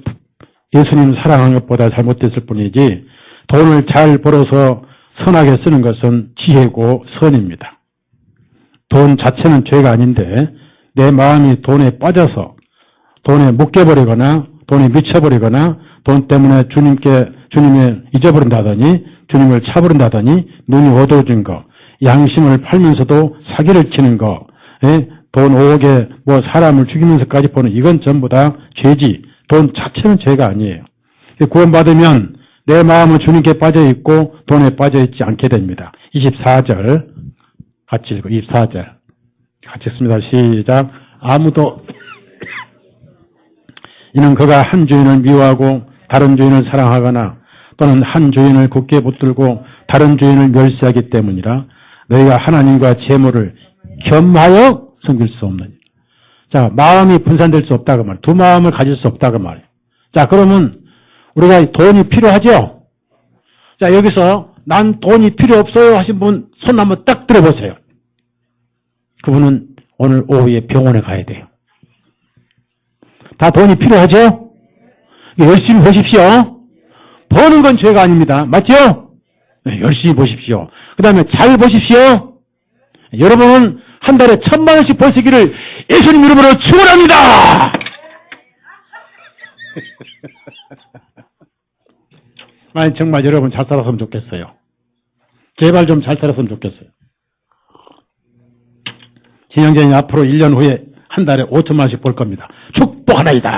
예수님 사랑하는 것보다 잘못됐을 뿐이지 돈을 잘 벌어서 선하게 쓰는 것은 지혜고 선입니다. 돈 자체는 죄가 아닌데 내 마음이 돈에 빠져서 돈에 묶여버리거나 돈에 미쳐버리거나 돈 때문에 주님을 잊어버린다더니 주님을 차버린다더니 눈이 어두워진 거 양심을 팔면서도 사기를 치는 거 돈 5억에 뭐 사람을 죽이면서까지 보는 이건 전부 다 죄지 돈 자체는 죄가 아니에요. 구원받으면 내 마음은 주님께 빠져있고 돈에 빠져있지 않게 됩니다. 24절 같이 읽고 24절 같이 읽습니다. 시작. 아무도 이는 그가 한 주인을 미워하고 다른 주인을 사랑하거나 또는 한 주인을 굳게 붙들고 다른 주인을 멸시하기 때문이라 너희가 하나님과 재물을 겸하여 섬길 수 없느니. 자, 마음이 분산될 수 없다고 말이에요. 두 마음을 가질 수 없다고 말이에요. 자, 그러면 우리가 돈이 필요하죠? 자, 여기서 난 돈이 필요 없어요 하신 분 손 한번 딱 들어보세요. 그분은 오늘 오후에 병원에 가야 돼요. 다 돈이 필요하죠? 열심히 보십시오. 버는 건 죄가 아닙니다. 맞죠? 네, 열심히 보십시오. 그 다음에 잘 보십시오. 여러분은 한 달에 1,000만 원씩 벌 수 있기를 예수님 이름으로 축원합니다. 아니 정말 여러분 잘 살았으면 좋겠어요. 제발 좀 잘 살았으면 좋겠어요. 진영전이 앞으로 1년 후에 한 달에 5천만 원씩 벌 겁니다. 축복하나이다.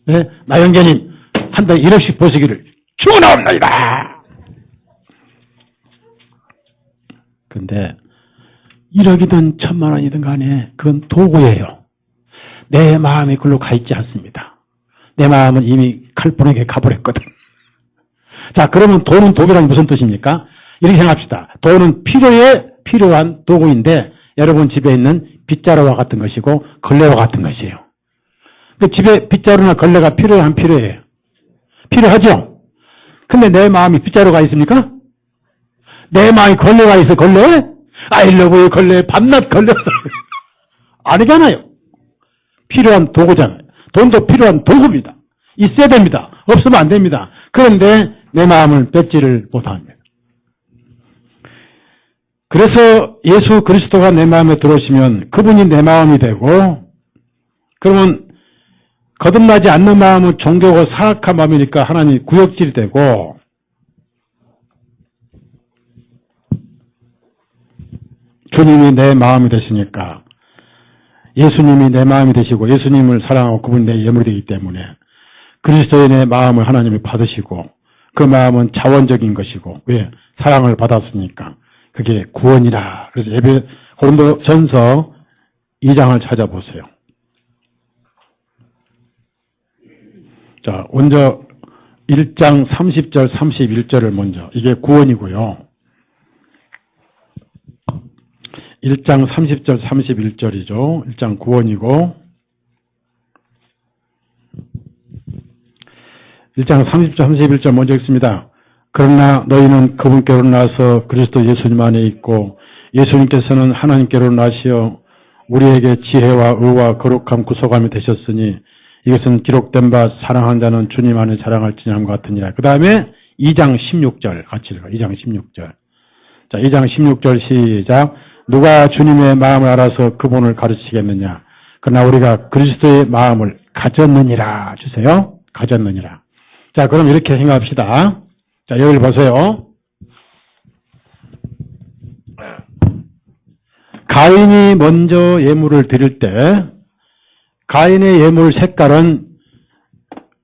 네? 나영재님 한 달에 1억씩 버시기를 축원합니다. 근데 1억이든 1,000만 원이든 간에 그건 도구예요. 내 마음이 글로 가 있지 않습니다. 내 마음은 이미 칼분에게 가버렸거든. 자, 그러면 돈은 도구란 무슨 뜻입니까? 이렇게 생각합시다. 돈은 필요한 도구인데 여러분 집에 있는 빗자루와 같은 것이고 걸레와 같은 것이에요. 그 집에 빗자루나 걸레가 필요해요, 안 필요해요? 필요하죠? 근데 내 마음이 빗자루가 있습니까? 내 마음이 걸레가 있어, 걸레? 아이러브의 걸레, 밤낮 걸레. 아니잖아요. 필요한 도구잖아요. 돈도 필요한 도구입니다. 있어야 됩니다. 없으면 안 됩니다. 그런데 내 마음을 뺏지를 못합니다. 그래서 예수 그리스도가 내 마음에 들어오시면 그분이 내 마음이 되고, 그러면 거듭나지 않는 마음은 종교고 사악한 마음이니까 하나님이 구역질이 되고, 주님이 내 마음이 되시니까 예수님이 내 마음이 되시고 예수님을 사랑하고 그분이 내 예물이 되기 때문에 그리스도의 내 마음을 하나님이 받으시고 그 마음은 자원적인 것이고, 왜? 사랑을 받았으니까 그게 구원이라. 그래서 고린도전서 2장을 찾아보세요. 자, 먼저 1장 30절 31절을 먼저, 이게 구원이고요. 1장 30절 31절이죠. 1장 구원이고 1장 30절 31절 먼저 읽습니다. 그러나 너희는 그분께로 나서 그리스도 예수님 안에 있고 예수님께서는 하나님께로 나시어 우리에게 지혜와 의와 거룩함 구속함이 되셨으니 이것은 기록된 바 사랑하는 자는 주님 안에 자랑할지니함과 같으니라. 그 다음에 2장 16절 같이 읽어. 2장 16절. 자, 2장 16절 시작. 누가 주님의 마음을 알아서 그분을 가르치겠느냐. 그러나 우리가 그리스도의 마음을 가졌느니라. 주세요. 가졌느니라. 자, 그럼 이렇게 생각합시다. 자, 여기를 보세요. 가인이 먼저 예물을 드릴 때 가인의 예물 색깔은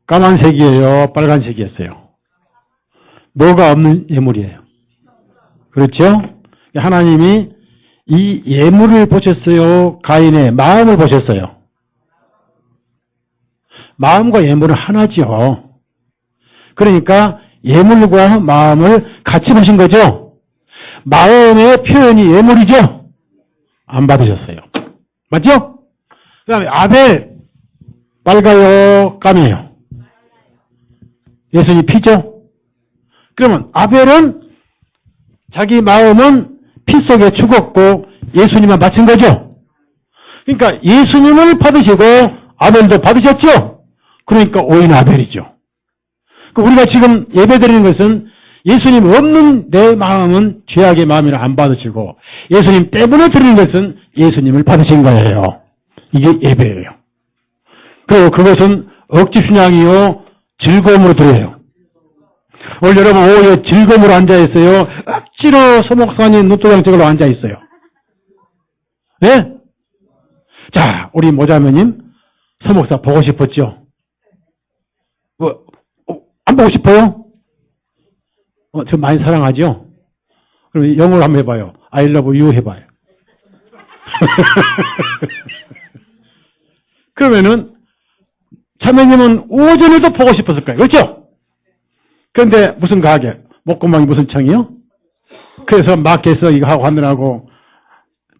까만색이에요? 빨간색이었어요? 뭐가 없는 예물이에요? 그렇죠? 하나님이 이 예물을 보셨어요? 가인의 마음을 보셨어요? 마음과 예물은 하나죠. 그러니까 예물과 마음을 같이 보신 거죠? 마음의 표현이 예물이죠? 안 받으셨어요. 맞죠? 그 다음에 아벨, 빨가요? 까매요? 예수님 피죠? 그러면 아벨은 자기 마음은 피 속에 죽었고 예수님만 바친 거죠? 그러니까 예수님을 받으시고 아벨도 받으셨죠? 그러니까 오인 아벨이죠. 우리가 지금 예배드리는 것은 예수님 없는 내 마음은 죄악의 마음이라 안 받으시고 예수님 때문에 드리는 것은 예수님을 받으신 거예요. 이게 예배예요. 그리고 그것은 억지 순양이요 즐거움으로 드려요. 오늘 여러분 오후에 즐거움으로 앉아있어요? 억지로 서목사님 눈도장적으로 앉아있어요. 네? 자, 우리 모자매님 서목사 보고 싶었죠? 안 보고 싶어요? 저 많이 사랑하죠? 그럼 영어로 한번 해봐요. I love you 해봐요. 그러면은 자매님은 오전에도 보고 싶었을 거예요. 그렇죠? 그런데 무슨 가게? 목구멍이 무슨 청이요? 그래서 마켓에서 이거 하고 하느라고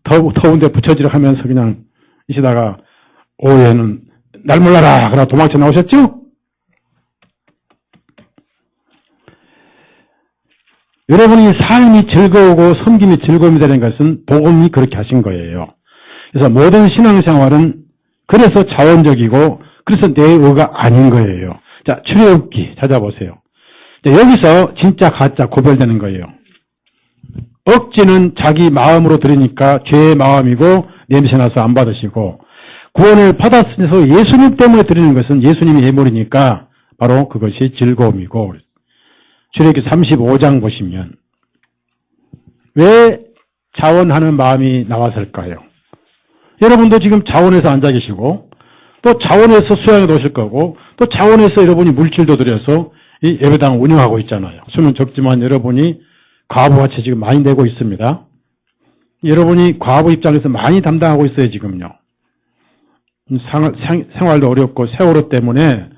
더운데 붙여지려 하면서 그냥 이시다가 오후에는 날 몰라라 그러나 도망쳐 나오셨죠? 여러분이 삶이 즐거우고 섬김이 즐거움이 되는 것은 복음이 그렇게 하신 거예요. 그래서 모든 신앙생활은 그래서 자원적이고 그래서 내 의가 아닌 거예요. 자, 출애굽기 찾아보세요. 자, 여기서 진짜 가짜 구별되는 거예요. 억지는 자기 마음으로 들으니까 죄의 마음이고 냄새나서 안 받으시고, 구원을 받았으면서 예수님 때문에 드리는 것은 예수님이 예물이니까 바로 그것이 즐거움이고, 출애굽기 35장 보시면 왜 자원하는 마음이 나왔을까요? 여러분도 지금 자원에서 앉아 계시고, 또 자원에서 수양에 오실 거고, 또 자원에서 여러분이 물질도 들여서 이 예배당을 운영하고 있잖아요. 수는 적지만 여러분이 과부같이 지금 많이 내고 있습니다. 여러분이 과부 입장에서 많이 담당하고 있어요, 지금요. 생활도 어렵고 세월호 때문에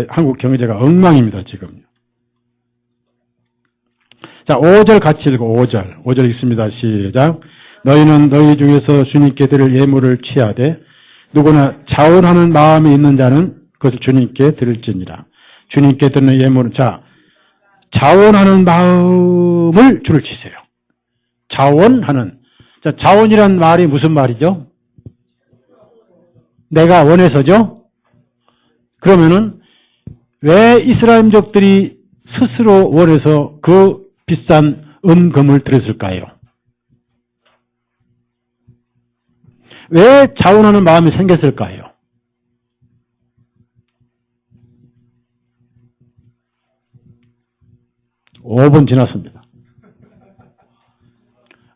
한국 경제가 엉망입니다, 지금요. 자, 5절 같이 읽고 5절 읽습니다. 시작. 너희는 너희 중에서 주님께 드릴 예물을 취하되 누구나 자원하는 마음이 있는 자는 그것을 주님께 드릴지니라. 주님께 드리는 예물은, 자, 자원하는 마음을 줄을 치세요. 자원하는. 자, 자원이란 말이 무슨 말이죠? 내가 원해서죠? 그러면은 왜 이스라엘민족들이 스스로 원해서 그 비싼 은금을 드렸을까요? 왜 자원하는 마음이 생겼을까요? (5분) 지났습니다.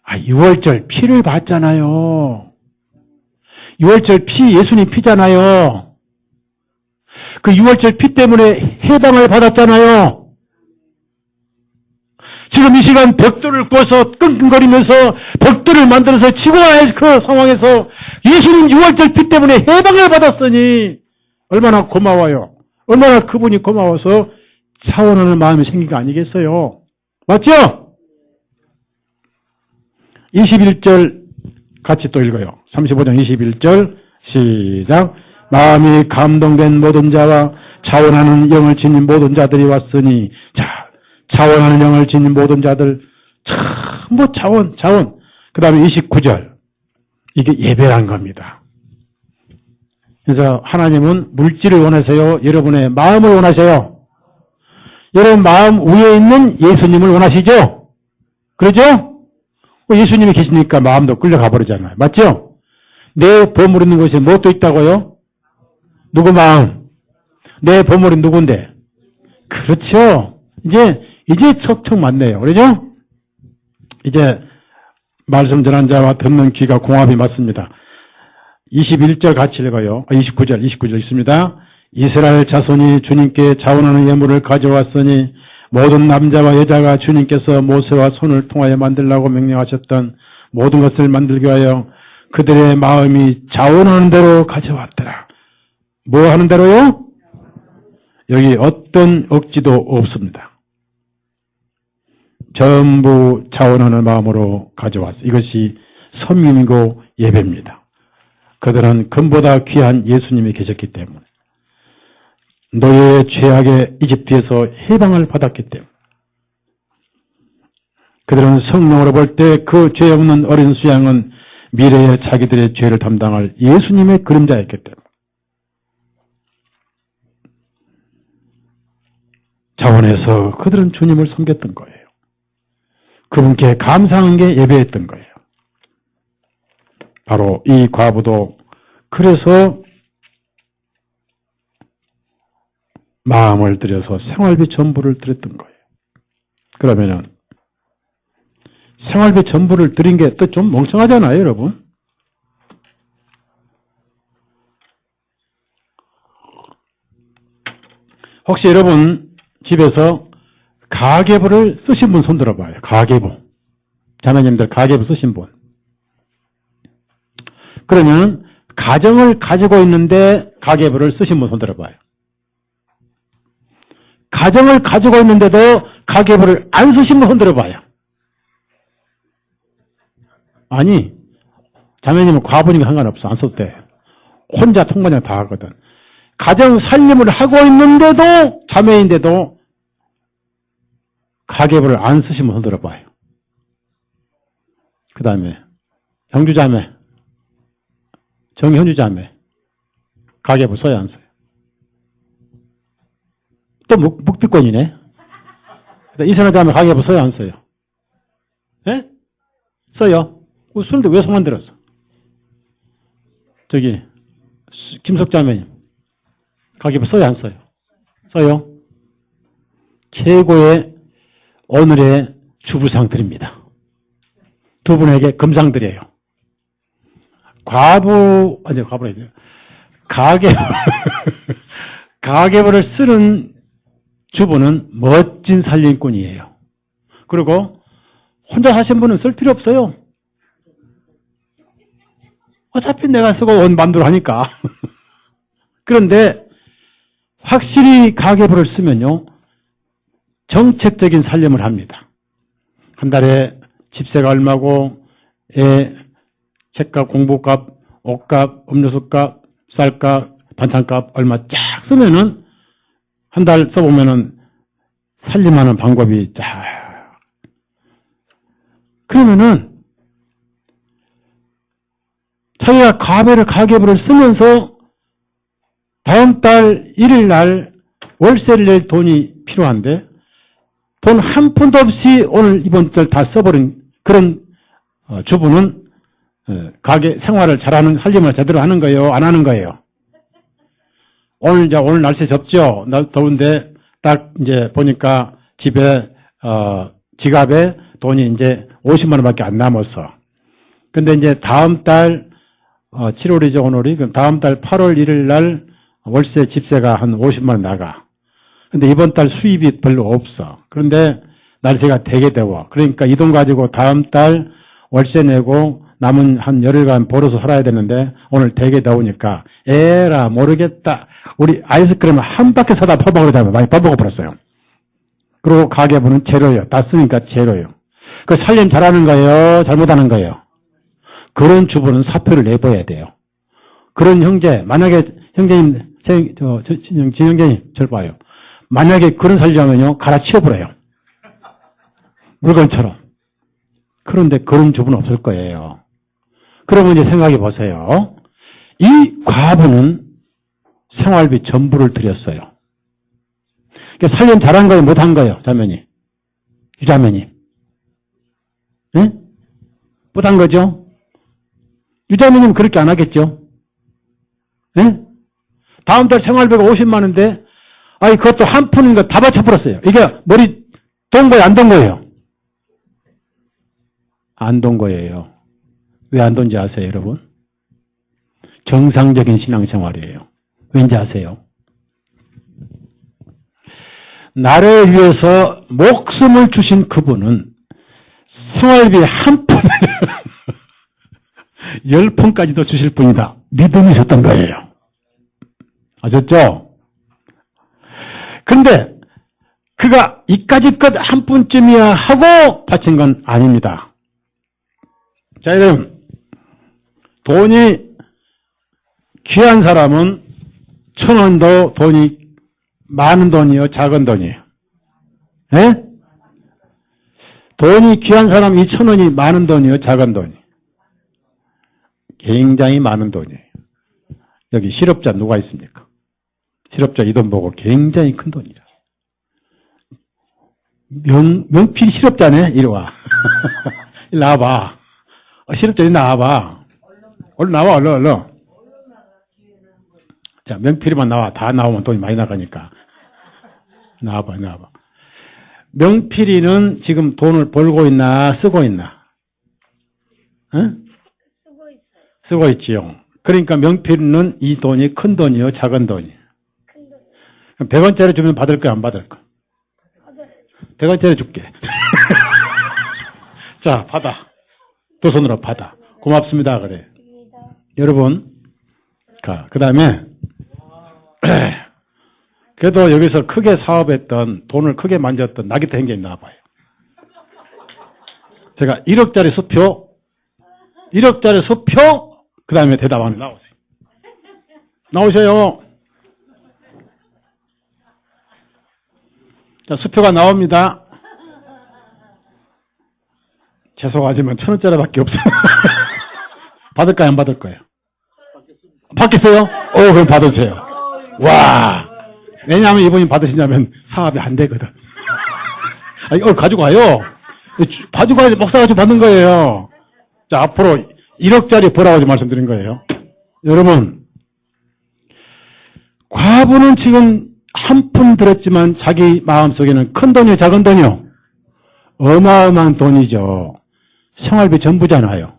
6월절 피를 봤잖아요. 6월절 피, 예수님 피잖아요. 그 6월절 피 때문에 해방을 받았잖아요. 지금 이 시간 벽돌을 꿔서 끙끙거리면서 벽돌을 만들어서 치고 와야 그 상황에서 예수님 6월절 피 때문에 해방을 받았으니 얼마나 고마워요. 얼마나 그분이 고마워서 자원하는 마음이 생긴 거 아니겠어요? 맞죠? 21절 같이 또 읽어요. 35장 21절 시작. 마음이 감동된 모든 자와 자원하는 영을 지닌 모든 자들이 왔으니, 자, 자원하는 영을 지닌 모든 자들, 참, 자원. 그 다음에 29절. 이게 예배란 겁니다. 그래서 하나님은 물질을 원하세요? 여러분의 마음을 원하세요? 여러분 마음 위에 있는 예수님을 원하시죠? 그러죠? 예수님이 계시니까 마음도 끌려가 버리잖아요. 맞죠? 내 보물 있는 곳에 무엇도 있다고요? 누구 마음? 내 보물은 누군데? 그렇죠. 이제 척척 맞네요. 그러죠? 이제 말씀 전한 자와 듣는 귀가 공합이 맞습니다. 21절 같이 읽어요. 29절 있습니다. 이스라엘 자손이 주님께 자원하는 예물을 가져왔으니 모든 남자와 여자가 주님께서 모세와 손을 통하여 만들라고 명령하셨던 모든 것을 만들게 하여 그들의 마음이 자원하는 대로 가져왔더라. 뭐 하는 대로요? 여기 어떤 억지도 없습니다. 전부 자원하는 마음으로 가져왔어요. 이것이 섬김이고 예배입니다. 그들은 금보다 귀한 예수님이 계셨기 때문에, 노예의 죄악의 이집트에서 해방을 받았기 때문에, 그들은 성령으로 볼 때 그 죄 없는 어린 수양은 미래의 자기들의 죄를 담당할 예수님의 그림자였기 때문에 자원해서 그들은 주님을 섬겼던 거예요. 그분께 감사한 게 예배했던 거예요. 바로 이 과부도 그래서 마음을 들여서 생활비 전부를 드렸던 거예요. 그러면은 생활비 전부를 드린 게 또 좀 멍청하잖아요, 여러분. 혹시 여러분 집에서 가계부를 쓰신 분 손 들어봐요. 가계부. 자매님들 가계부 쓰신 분. 그러면 가정을 가지고 있는데 가계부를 쓰신 분 손 들어봐요. 가정을 가지고 있는데도 가계부를 안 쓰신 분 손 들어봐요. 아니, 자매님은 과부니까 상관없어. 안 써도 돼. 혼자 통번역 다 하거든. 가정 살림을 하고 있는데도, 자매인데도 가계부를 안 쓰신 분 손 들어봐요. 그 다음에 형주자매, 정현주자매 가계부 써야 안 써요? 또 묵비권이네. 이선화자매 가계부 써야 안 써요? 예? 써요. 쓰는데 왜 손 안 들었어? 저기 김석자매님 가계부 써요 안 써요? 써요. 최고의 오늘의 주부상 드립니다. 두 분에게 금상 드려요. 과부라 해야 돼요. 가계부를 쓰는 주부는 멋진 살림꾼이에요. 그리고 혼자 사신 분은 쓸 필요 없어요. 어차피 내가 쓰고 온 맘대로 하니까. 그런데 확실히 가계부를 쓰면요. 정책적인 살림을 합니다. 한 달에 집세가 얼마고 애 책값, 공부값, 옷값, 음료수값, 쌀값, 반찬값 얼마 쫙 쓰면은 한 달 써보면은 살림하는 방법이 쫙. 그러면은 자기가 가계부를 쓰면서 다음 달 1일 날 월세를 낼 돈이 필요한데 돈 한 푼도 없이 오늘 이번 달 다 써버린 그런 주부는 가게 생활을 잘하는 살림을 제대로 하는 거예요? 안 하는 거예요? 오늘 날씨 덥죠? 더운데 딱 이제 보니까 지갑에 돈이 이제 50만 원밖에 안 남았어. 근데 이제 다음 달 7월이죠, 오늘이. 그럼 다음 달 8월 1일 날 월세 집세가 한 50만 원 나가. 근데 이번 달 수입이 별로 없어. 그런데 날씨가 되게 더워. 그러니까 이 돈 가지고 다음 달 월세 내고 남은 한 열흘간 벌어서 살아야 되는데 오늘 되게 더우니까 에라 모르겠다. 우리 아이스크림을 한 바퀴 사다 퍼먹으려다가 많이 퍼먹어버렸어요. 그리고 가계부는 제로예요. 다 쓰니까 제로예요. 그 살림 잘하는 거예요? 잘못하는 거예요? 그런 주부는 사표를 내봐야 돼요. 그런 형제, 만약에 형제님, 진형제님, 절 봐요. 만약에 그런 살림하면요, 갈아치워버려요. 물건처럼. 그런데 그런 주부는 없을 거예요. 그러면 이제 생각해 보세요. 이 과부는 생활비 전부를 드렸어요. 그러니까 살림 잘한 거예요, 못한 거예요, 자매님? 유자매님. 네? 못한 거죠? 유자매님 그렇게 안 하겠죠? 네? 다음 달 생활비가 50만 원인데, 그것도 한 푼인 거 다 받쳐버렸어요. 이게 머리 돈 거예요, 안 돈 거예요? 안 돈 거예요. 왜 안 돈지 아세요, 여러분? 정상적인 신앙생활이에요. 왠지 아세요? 나를 위해서 목숨을 주신 그분은 생활비 한 푼, 10푼까지도 주실 분이다. 믿음이 있었던 거예요. 아셨죠? 근데 그가 이까짓 것 한 푼쯤이야 하고 바친 건 아닙니다. 자, 여러분, 돈이 귀한 사람은 1,000원도 돈이 많은 돈이요, 작은 돈이에요? 예? 돈이 귀한 사람 2,000원이 많은 돈이요, 작은 돈이에요? 굉장히 많은 돈이에요. 여기 실업자 누가 있습니까? 실업자 이 돈 보고 굉장히 큰 돈이죠. 명필 실업자네? 이리 와. 이리 나와봐. 실업자 이리 나와봐. 얼른 나와, 얼른. 자, 명필이만 나와. 다 나오면 돈이 많이 나가니까. 나와봐. 명필이는 지금 돈을 벌고 있나, 쓰고 있나? 응? 쓰고 있지요. 그러니까 명필은 이 돈이 큰 돈이요, 작은 돈이요? 100원짜리 주면 받을 거야, 안 받을 거? 100원짜리 줄게. 자, 받아. 두 손으로 받아. 고맙습니다, 그래. 여러분, 그 다음에, 그래도 여기서 크게 사업했던, 돈을 크게 만졌던 나기타 행견이 나와봐요. 제가 1억짜리 수표, 그 다음에 대답하는 나오세요. 나오셔요. 자, 수표가 나옵니다. 죄송하지만 1,000원짜리밖에 없어요. 받을까요, 안 받을 거예요? 받겠어요? 그럼 받으세요. 와, 왜냐하면 이분이 받으시냐면 사업이 안 되거든. 가지고 와요. 봐주고 목사가 좀 받는 거예요. 자, 앞으로 1억짜리 벌어가지고 말씀드린 거예요. 여러분, 과부는 지금 한 푼 들었지만 자기 마음속에는 큰 돈이요, 작은 돈이요? 어마어마한 돈이죠. 생활비 전부잖아요.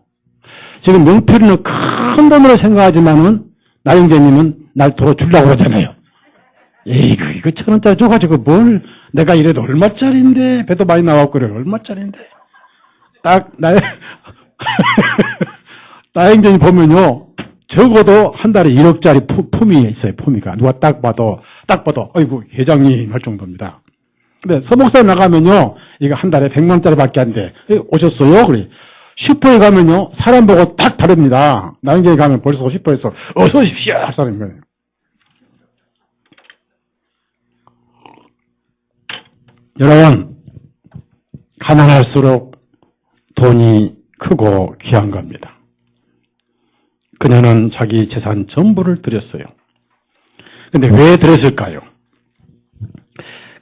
지금 명필이는 큰 돈으로 생각하지만은 나영재님은 날 도로 주려고 그러잖아요. 에이구, 이거 1,000원짜리 줘가지고 뭘, 내가 이래도 얼마짜리인데, 배도 많이 나왔고 그래, 얼마짜리인데. 딱, 나영재님 보면요, 적어도 한 달에 1억짜리 품이 있어요, 품위가. 누가 딱 봐도, 아이고, 회장님 할 정도입니다. 근데 서목사 나가면요, 이거 한 달에 100만짜리 밖에 안 돼. 오셨어요? 그래. 슈퍼에 가면요, 사람 보고 딱 다릅니다. 나영재에 가면 벌써 슈퍼에서, 어서 오십시오! 하는 거예요. 여러분, 가난할수록 돈이 크고 귀한 겁니다. 그녀는 자기 재산 전부를 드렸어요. 근데 왜 드렸을까요?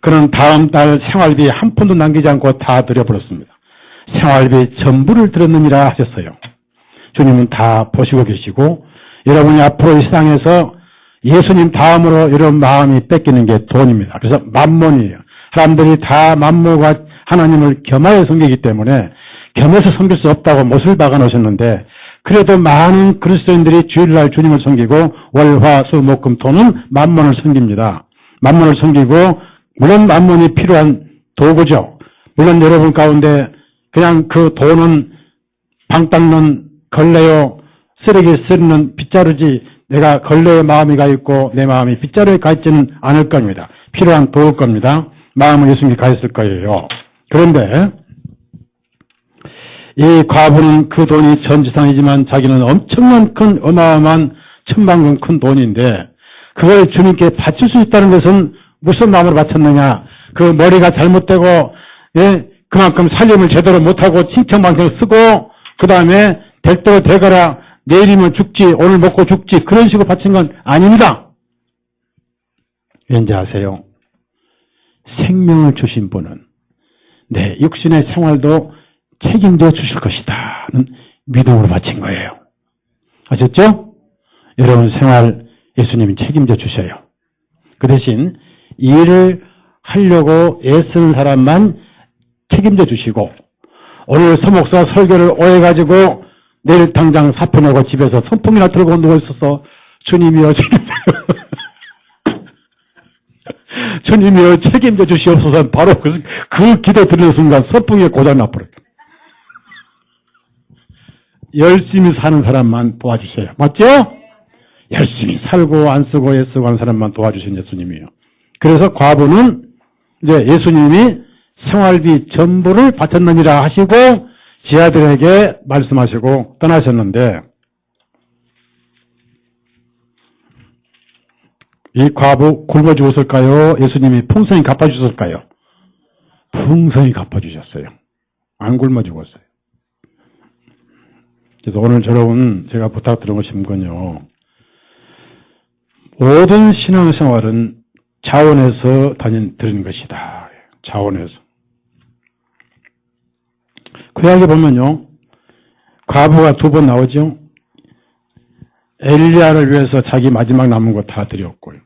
그는 다음 달 생활비 한 푼도 남기지 않고 다 드려버렸습니다. 생활비 전부를 드렸느니라 하셨어요. 주님은 다 보시고 계시고 여러분이 앞으로 이 세상에서 예수님 다음으로 여러분 마음이 뺏기는 게 돈입니다. 그래서 만몬이에요. 사람들이 다 만모가 하나님을 겸하여 섬기기 때문에 겸해서 섬길 수 없다고 못을 박아놓으셨는데 그래도 많은 그리스도인들이 주일날 주님을 섬기고 월, 화, 수, 목, 금, 토는 만몬을 섬깁니다. 만몬을 섬기고 물론 만몬이 필요한 도구죠. 물론 여러분 가운데 그냥 그 돈은 방 닦는 걸레요, 쓰레기 쓰는 빗자루지 내가 걸레의 마음이 가 있고 내 마음이 빗자루에 가 있지는 않을 겁니다. 필요한 도울 겁니다. 마음은 예수님이 가 있을 거예요. 그런데 이 과부는 그 돈이 전 재산이지만 자기는 엄청난 큰 어마어마한 천만큼 큰 돈인데 그걸 주님께 바칠 수 있다는 것은 무슨 마음으로 바쳤느냐. 그 머리가 잘못되고 예, 그만큼 살림을 제대로 못하고 칭찬만큼 쓰고 그 다음에 될 대로 되거라 내일이면 죽지 오늘 먹고 죽지 그런 식으로 바친 건 아닙니다. 왠지 아세요? 생명을 주신 분은 내 육신의 생활도 책임져 주실 것이다는 믿음으로 바친 거예요. 아셨죠? 여러분 생활 예수님이 책임져 주셔요. 그 대신 일을 하려고 애쓰는 사람만 책임져 주시고 오늘 서목사 설교를 오해가지고 내일 당장 사표 내고 집에서 선풍이나 들고 누워있어서 주님이여 주님이여 책임져 주시옵소서 바로 그 기도 드리는 순간 선풍기에 고장 나버려요. 열심히 사는 사람만 도와주셔요. 맞죠? 열심히 살고 안 쓰고 애쓰고 하는 사람만 도와주신 예수님이에요. 그래서 과부는 이제 예수님이 생활비 전부를 바쳤느니라 하시고 제 아들에게 말씀하시고 떠나셨는데 이 과부 굶어 죽었을까요? 예수님이 풍성히 갚아주셨을까요? 풍성히 갚아주셨어요. 안 굶어 죽었어요. 그래서 오늘 여러분 제가 부탁드리고 싶은 건요. 모든 신앙생활은 자원에서 드리는 것이다. 자원에서. 구약에 보면요. 과부가 2번 나오죠. 엘리야를 위해서 자기 마지막 남은 거 다 드렸고요.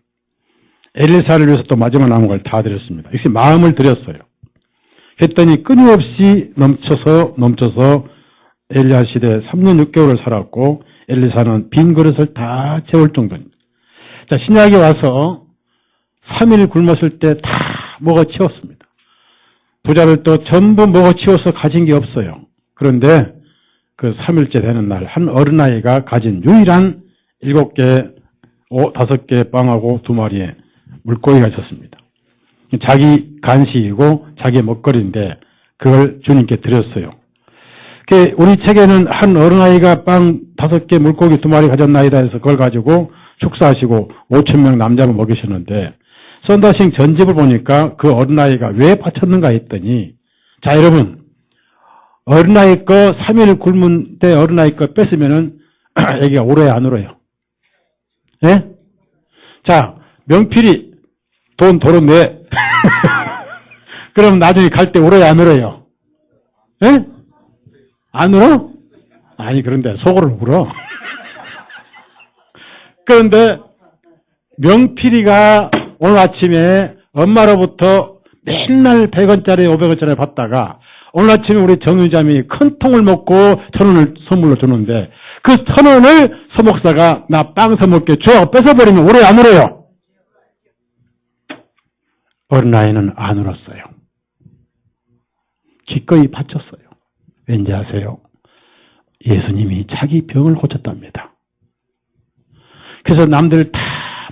엘리사를 위해서 또 마지막 남은 걸 다 드렸습니다. 역시 마음을 드렸어요. 했더니 끊임없이 넘쳐서 엘리야 시대에 3년 6개월을 살았고 엘리사는 빈 그릇을 다 채울 정도입니다. 자, 신약에 와서 3일 굶었을 때 다 먹어치웠습니다. 부자를 또 전부 먹어치워서 가진 게 없어요. 그런데 그 3일째 되는 날 한 어린아이가 가진 유일한 7개, 5개 빵하고 2마리의 물고기가 있었습니다. 자기 간식이고 자기 먹거리인데 그걸 주님께 드렸어요. 우리 책에는 한 어린아이가 빵 5개 물고기 2마리 가졌나이다 해서 그걸 가지고 축사하시고 5,000명 남자를 먹이셨는데 선다싱 전집을 보니까 그 어린아이가 왜 바쳤는가 했더니 자 여러분 어린아이 거 3일 굶은 때 어린아이 거 뺐으면은 애기가 오래 안 울어요. 예? 자 명필이 돈 도로 내 그럼 나중에 갈 때 울어야 안 울어요? 예? 안 울어? 아니, 그런데 속으로 울어. 그런데 명필이가 오늘 아침에 엄마로부터 맨날 100원짜리, 500원짜리 받다가 오늘 아침에 우리 정유자님이 큰 통을 먹고 1,000원을 선물로 주는데 그 1,000원을 서목사가 나 빵 사먹게 줘 뺏어버리면 오래 안 울어요. 어린아이는 안 울었어요. 기꺼이 바쳤어요. 왠지 아세요? 예수님이 자기 병을 고쳤답니다. 그래서 남들 다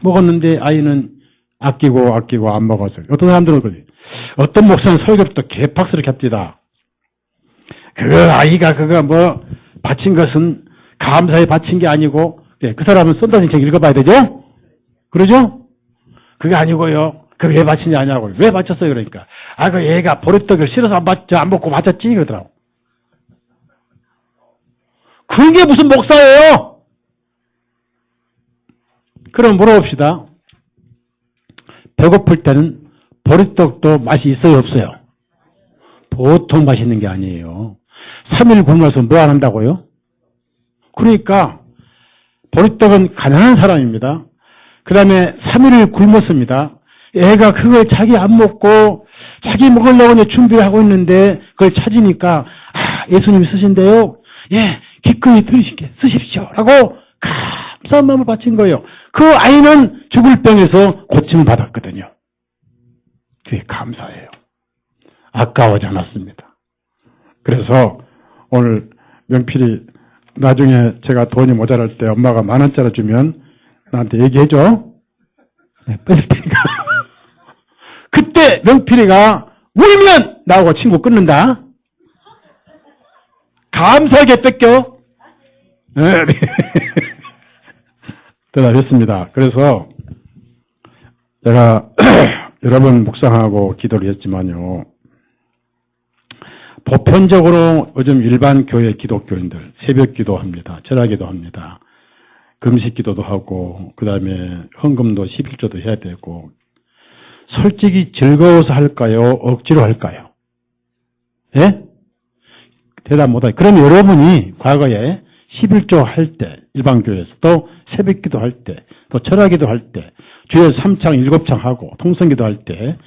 먹었는데 아이는 아끼고 안 먹었어요. 어떤 사람들은 그래. 어떤 목사는 설교부터 개팍스를 캡디다. 아이가 바친 것은 감사에 바친 게 아니고, 그 사람은 썬다는 책 읽어봐야 되죠? 그러죠? 그게 아니고요. 그 왜 바친지 아냐고요. 왜 바쳤어요? 그러니까. 그 얘가 보리떡을 싫어서 안 먹고 바쳤지? 그러더라고. 그게 무슨 목사예요? 그럼 물어봅시다. 배고플 때는 보리떡도 맛이 있어요, 없어요? 보통 맛있는 게 아니에요. 3일 굶어서 뭐 안 한다고요? 그러니까 보리떡은 가난한 사람입니다. 그 다음에 3일을 굶었습니다. 애가 그걸 자기 안 먹고 자기 먹으려고 이제 준비를 하고 있는데 그걸 찾으니까 예수님이 쓰신대요. 예, 기꺼이 쓰십시오. 라고 감사한 마음을 바친 거예요. 그 아이는 죽을 병에서 고침을 받았거든요. 그게 감사해요. 아까워하지 않았습니다. 그래서 오늘 명필이 나중에 제가 돈이 모자랄 때 엄마가 10,000원짜리 주면 나한테 얘기해줘. 네, 뺏을 테니까. 그때 명필이가 울면 나하고 친구 끊는다. 감사하게 뺏겨. 네. 대답했습니다. 그래서 제가 여러 번 묵상하고 기도를 했지만요. 보편적으로 요즘 일반 교회 기독교인들 새벽 기도합니다. 철야 기도합니다. 금식 기도도 하고 그 다음에 헌금도 11조도 해야 되고 솔직히 즐거워서 할까요? 억지로 할까요? 예? 대답 못하게. 그럼 여러분이 과거에 11조 할 때 일반 교회에서 또 새벽 기도할 때 또 철야 기도할 때 주여 3창 7창 하고 통성 기도할 때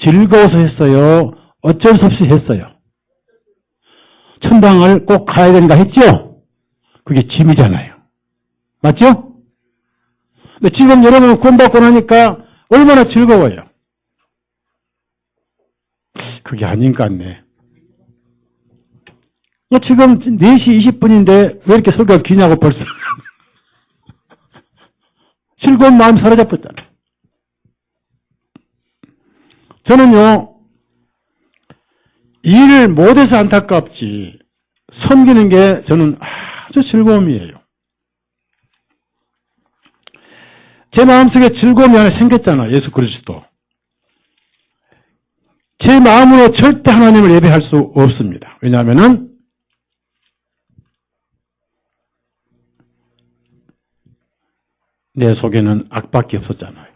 즐거워서 했어요? 어쩔 수 없이 했어요? 천당을 꼭 가야 되는가 했죠? 그게 짐이잖아요. 맞죠? 근데 지금 여러분 구원받고 나니까 얼마나 즐거워요? 그게 아닌 것 같네. 지금 4시 20분인데 왜 이렇게 설교가 기냐고 벌써. 즐거운 마음이 사라져버렸잖아요. 저는요, 일을 못해서 안타깝지, 섬기는 게 저는 아주 즐거움이에요. 제 마음속에 즐거움이 하나 생겼잖아, 예수 그리스도. 제 마음으로 절대 하나님을 예배할 수 없습니다. 왜냐하면은, 내 속에는 악밖에 없었잖아요.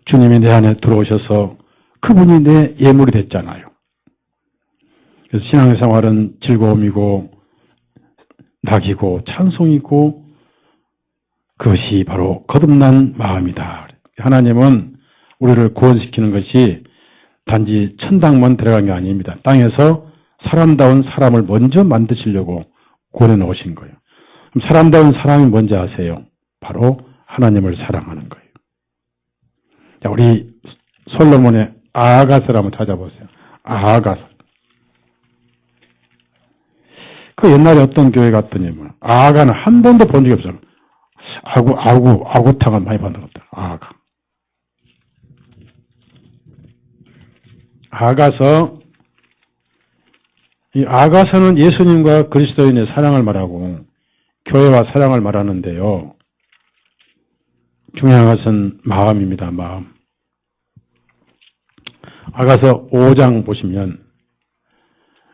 주님이 내 안에 들어오셔서 그분이 내 예물이 됐잖아요. 그래서 신앙생활은 즐거움이고 낙이고 찬송이고 그것이 바로 거듭난 마음이다. 하나님은 우리를 구원시키는 것이 단지 천당만 들어간 게 아닙니다. 땅에서 사람다운 사람을 먼저 만드시려고 구원해 놓으신 거예요. 그럼 사람다운 사람이 뭔지 아세요? 바로 하나님을 사랑하는 거예요. 자, 우리 솔로몬의 아하가스를 한번 찾아보세요. 아하가스. 그 옛날에 어떤 교회 갔더니 아하가는 한 번도 본 적이 없어요. 아구탕을 많이 받았다. 아하가. 아하가서, 이 아하가서는 예수님과 그리스도인의 사랑을 말하고 교회와 사랑을 말하는데요. 중요한 것은 마음입니다. 마음. 아가서 5장 보시면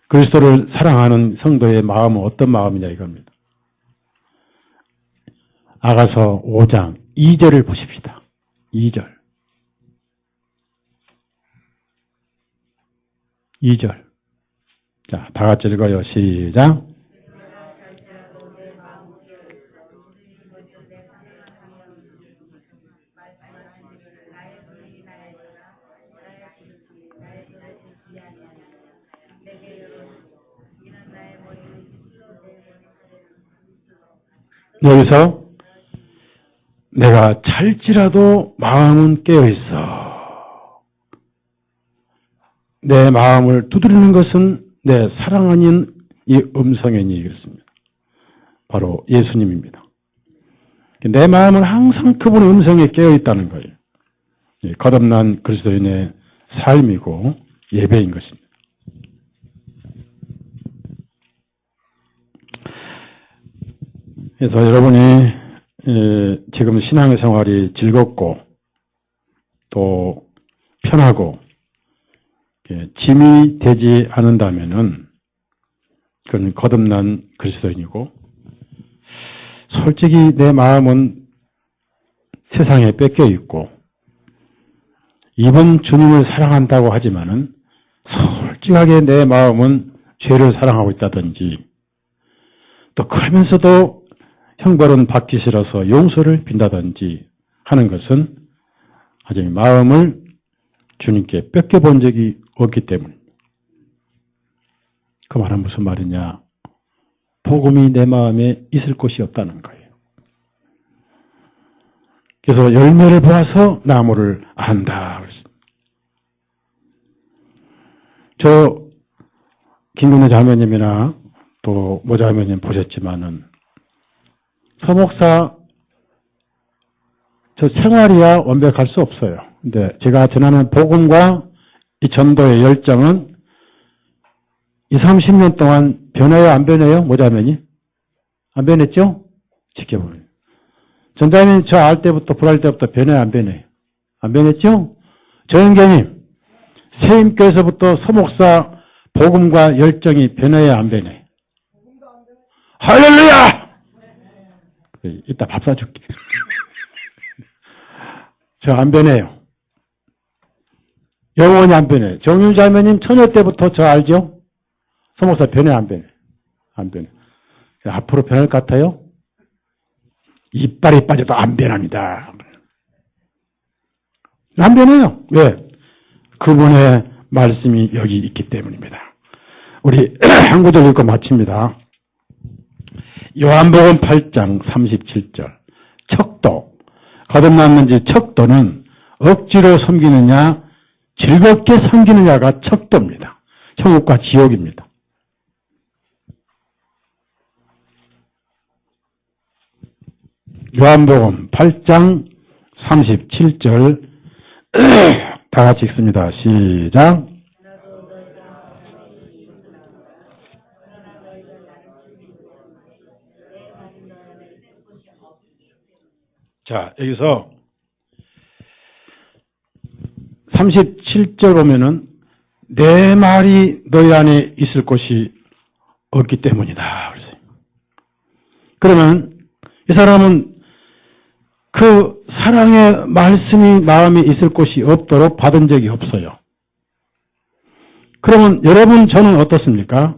그리스도를 사랑하는 성도의 마음은 어떤 마음이냐 이겁니다. 아가서 5장 2절을 보십시다. 2절. 2절. 자, 다 같이 읽어요. 시작. 여기서 내가 찰지라도 마음은 깨어있어. 내 마음을 두드리는 것은 내 사랑 아닌 이 음성이니 그렇습니다. 바로 예수님입니다. 내 마음은 항상 그분의 음성에 깨어있다는 거예요. 거듭난 그리스도인의 삶이고 예배인 것입니다. 그래서 여러분이 지금 신앙생활이 즐겁고 또 편하고 짐이 되지 않는다면은 그건 거듭난 그리스도인이고, 솔직히 내 마음은 세상에 뺏겨 있고 이번 주님을 사랑한다고 하지만은 솔직하게 내 마음은 죄를 사랑하고 있다든지, 또 그러면서도 형벌은 받기 싫어서 용서를 빈다든지 하는 것은 아직 마음을 주님께 뺏겨본 적이 없기 때문입니다. 그 말은 무슨 말이냐? 복음이 내 마음에 있을 곳이 없다는 거예요. 그래서 열매를 보아서 나무를 안다. 저 김근혜 자매님이나 또 모 자매님 보셨지만은 서목사 저 생활이야 완벽할 수 없어요. 근데 제가 전하는 복음과 이 전도의 열정은 20, 30년 동안 변해요, 안 변해요? 모 자매님? 안 변했죠? 지켜보세요. 전자님 저 알 때부터 불알 때부터 변해요, 안 변해요? 안 변했죠? 조영계님, 세임교에서부터 서목사 복음과 열정이 변해요, 안 변해요? 할렐루야! 이따 밥 사줄게. 저 안 변해요. 영원히 안 변해요. 정윤 자매님 처녀 때부터 저 알죠? 서목사 변해, 안 변해? 안 변해. 앞으로 변할 것 같아요? 이빨이 빠져도 안 변합니다. 안 변해요. 왜? 그분의 말씀이 여기 있기 때문입니다. 우리 한 구절 읽고 마칩니다. 요한복음 8장 37절. 척도. 거듭났는지 척도는 억지로 섬기느냐 즐겁게 섬기느냐가 척도입니다. 천국과 지옥입니다. 요한복음 8장 37절 다 같이 읽습니다. 시작. 자, 여기서 37절 보면은 내 말이 너희 안에 있을 곳이 없기 때문이다. 그러면 이 사람은 그 사랑의 말씀이 마음에 있을 곳이 없도록 받은 적이 없어요. 그러면 여러분 저는 어떻습니까?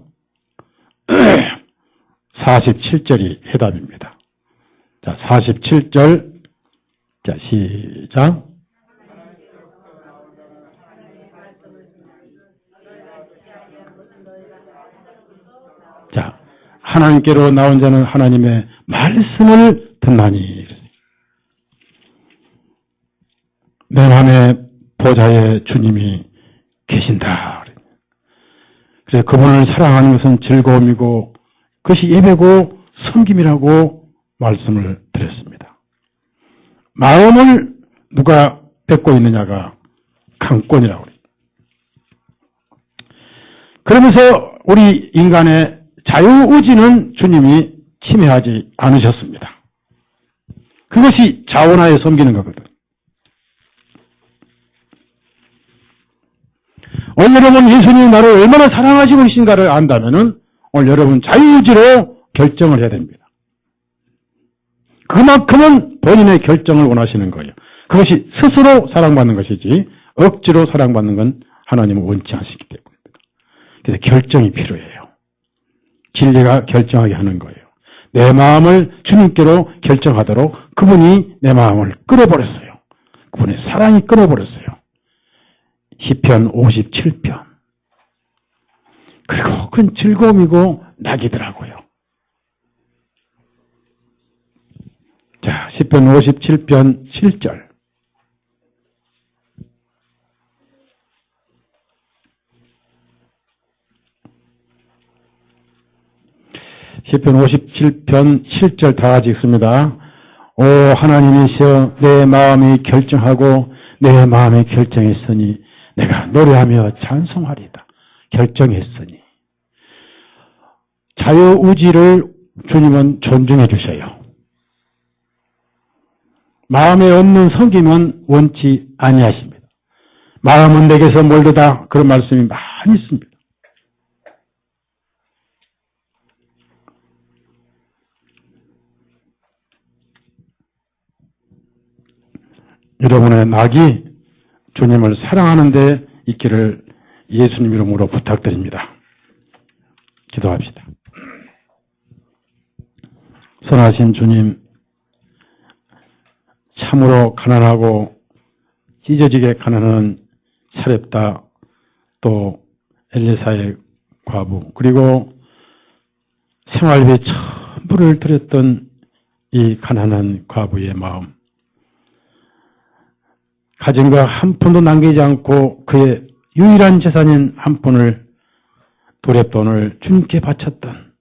47절이 해답입니다. 자, 47절. 자, 시작. 자, 하나님께로 나온 자는 하나님의 말씀을 듣나니. 내 안에 보좌의 주님이 계신다. 그래서 그분을 사랑하는 것은 즐거움이고 그것이 예배고 섬김이라고 말씀을 드렸습니다. 마음을 누가 뺏고 있느냐가 강권이라고 그래요. 그러면서 우리 인간의 자유의지는 주님이 침해하지 않으셨습니다. 그것이 자원하에 섬기는 거거든. 오늘 여러분 예수님이 나를 얼마나 사랑하시고 계신가를 안다면은 오늘 여러분 자유의지로 결정을 해야 됩니다. 그만큼은 본인의 결정을 원하시는 거예요. 그것이 스스로 사랑받는 것이지 억지로 사랑받는 건 하나님은 원치 않으시기 때문입니다. 그래서 결정이 필요해요. 진리가 결정하게 하는 거예요. 내 마음을 주님께로 결정하도록 그분이 내 마음을 끌어버렸어요. 그분의 사랑이 끌어버렸어요. 시편 57편. 그리고 그건 즐거움이고 낙이더라고요. 자, 시편 57편 7절. 시편 57편 7절 다 같이 읽습니다. 오 하나님이시여 내 마음이 결정하고 내 마음이 결정했으니 내가 노래하며 찬송하리다. 결정했으니. 자유의지를 주님은 존중해 주셔요. 마음에 없는 섬김은 원치 아니하십니다. 마음은 내게서 멀도다. 그런 말씀이 많이 있습니다. 여러분의 낙이 주님을 사랑하는 데 있기를 예수님 이름으로 부탁드립니다. 기도합시다. 선하신 주님, 참으로 가난하고 찢어지게 가난한 사렙다, 또 엘리사의 과부, 그리고 생활비 전부를 드렸던 이 가난한 과부의 마음, 가진 거 한 푼도 남기지 않고 그의 유일한 재산인 한 푼을 도랫돈을 주님께 바쳤던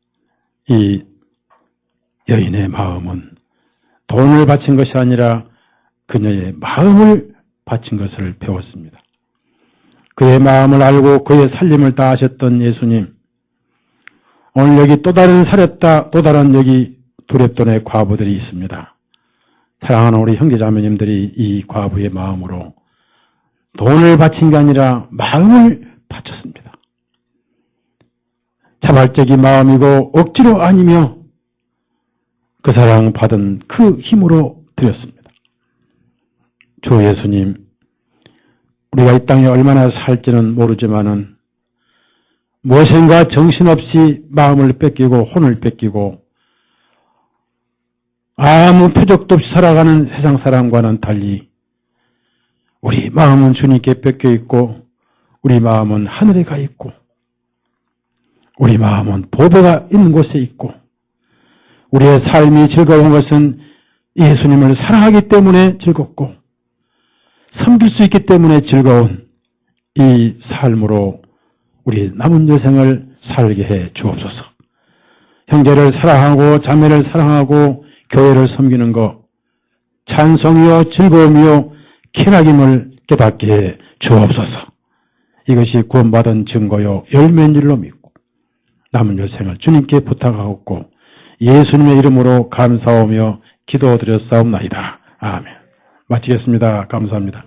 이 여인의 마음은 돈을 바친 것이 아니라 그녀의 마음을 바친 것을 배웠습니다. 그의 마음을 알고 그의 살림을 다하셨던 예수님, 오늘 여기 또 다른 사렸다, 또 다른 여기 도랫돈의 과부들이 있습니다. 사랑하는 우리 형제자매님들이 이 과부의 마음으로 돈을 바친 게 아니라 마음을 바쳤습니다. 자발적인 마음이고 억지로 아니며 그 사랑 받은 그 힘으로 드렸습니다. 주 예수님, 우리가 이 땅에 얼마나 살지는 모르지만은 무엇인가 정신없이 마음을 뺏기고 혼을 뺏기고 아무 표적도 없이 살아가는 세상 사람과는 달리 우리 마음은 주님께 뺏겨 있고 우리 마음은 하늘에 가 있고 우리 마음은 보배가 있는 곳에 있고 우리의 삶이 즐거운 것은 예수님을 사랑하기 때문에 즐겁고 섬길 수 있기 때문에 즐거운 이 삶으로 우리 남은 여생을 살게 해 주옵소서. 형제를 사랑하고 자매를 사랑하고 교회를 섬기는 것 찬송이요 즐거움이요 쾌락임을 깨닫게 해 주옵소서. 이것이 구원받은 증거요 열매인 줄로 믿고 남은 여생을 주님께 부탁하옵고 예수님의 이름으로 감사하며 기도드렸사옵나이다. 아멘. 마치겠습니다. 감사합니다.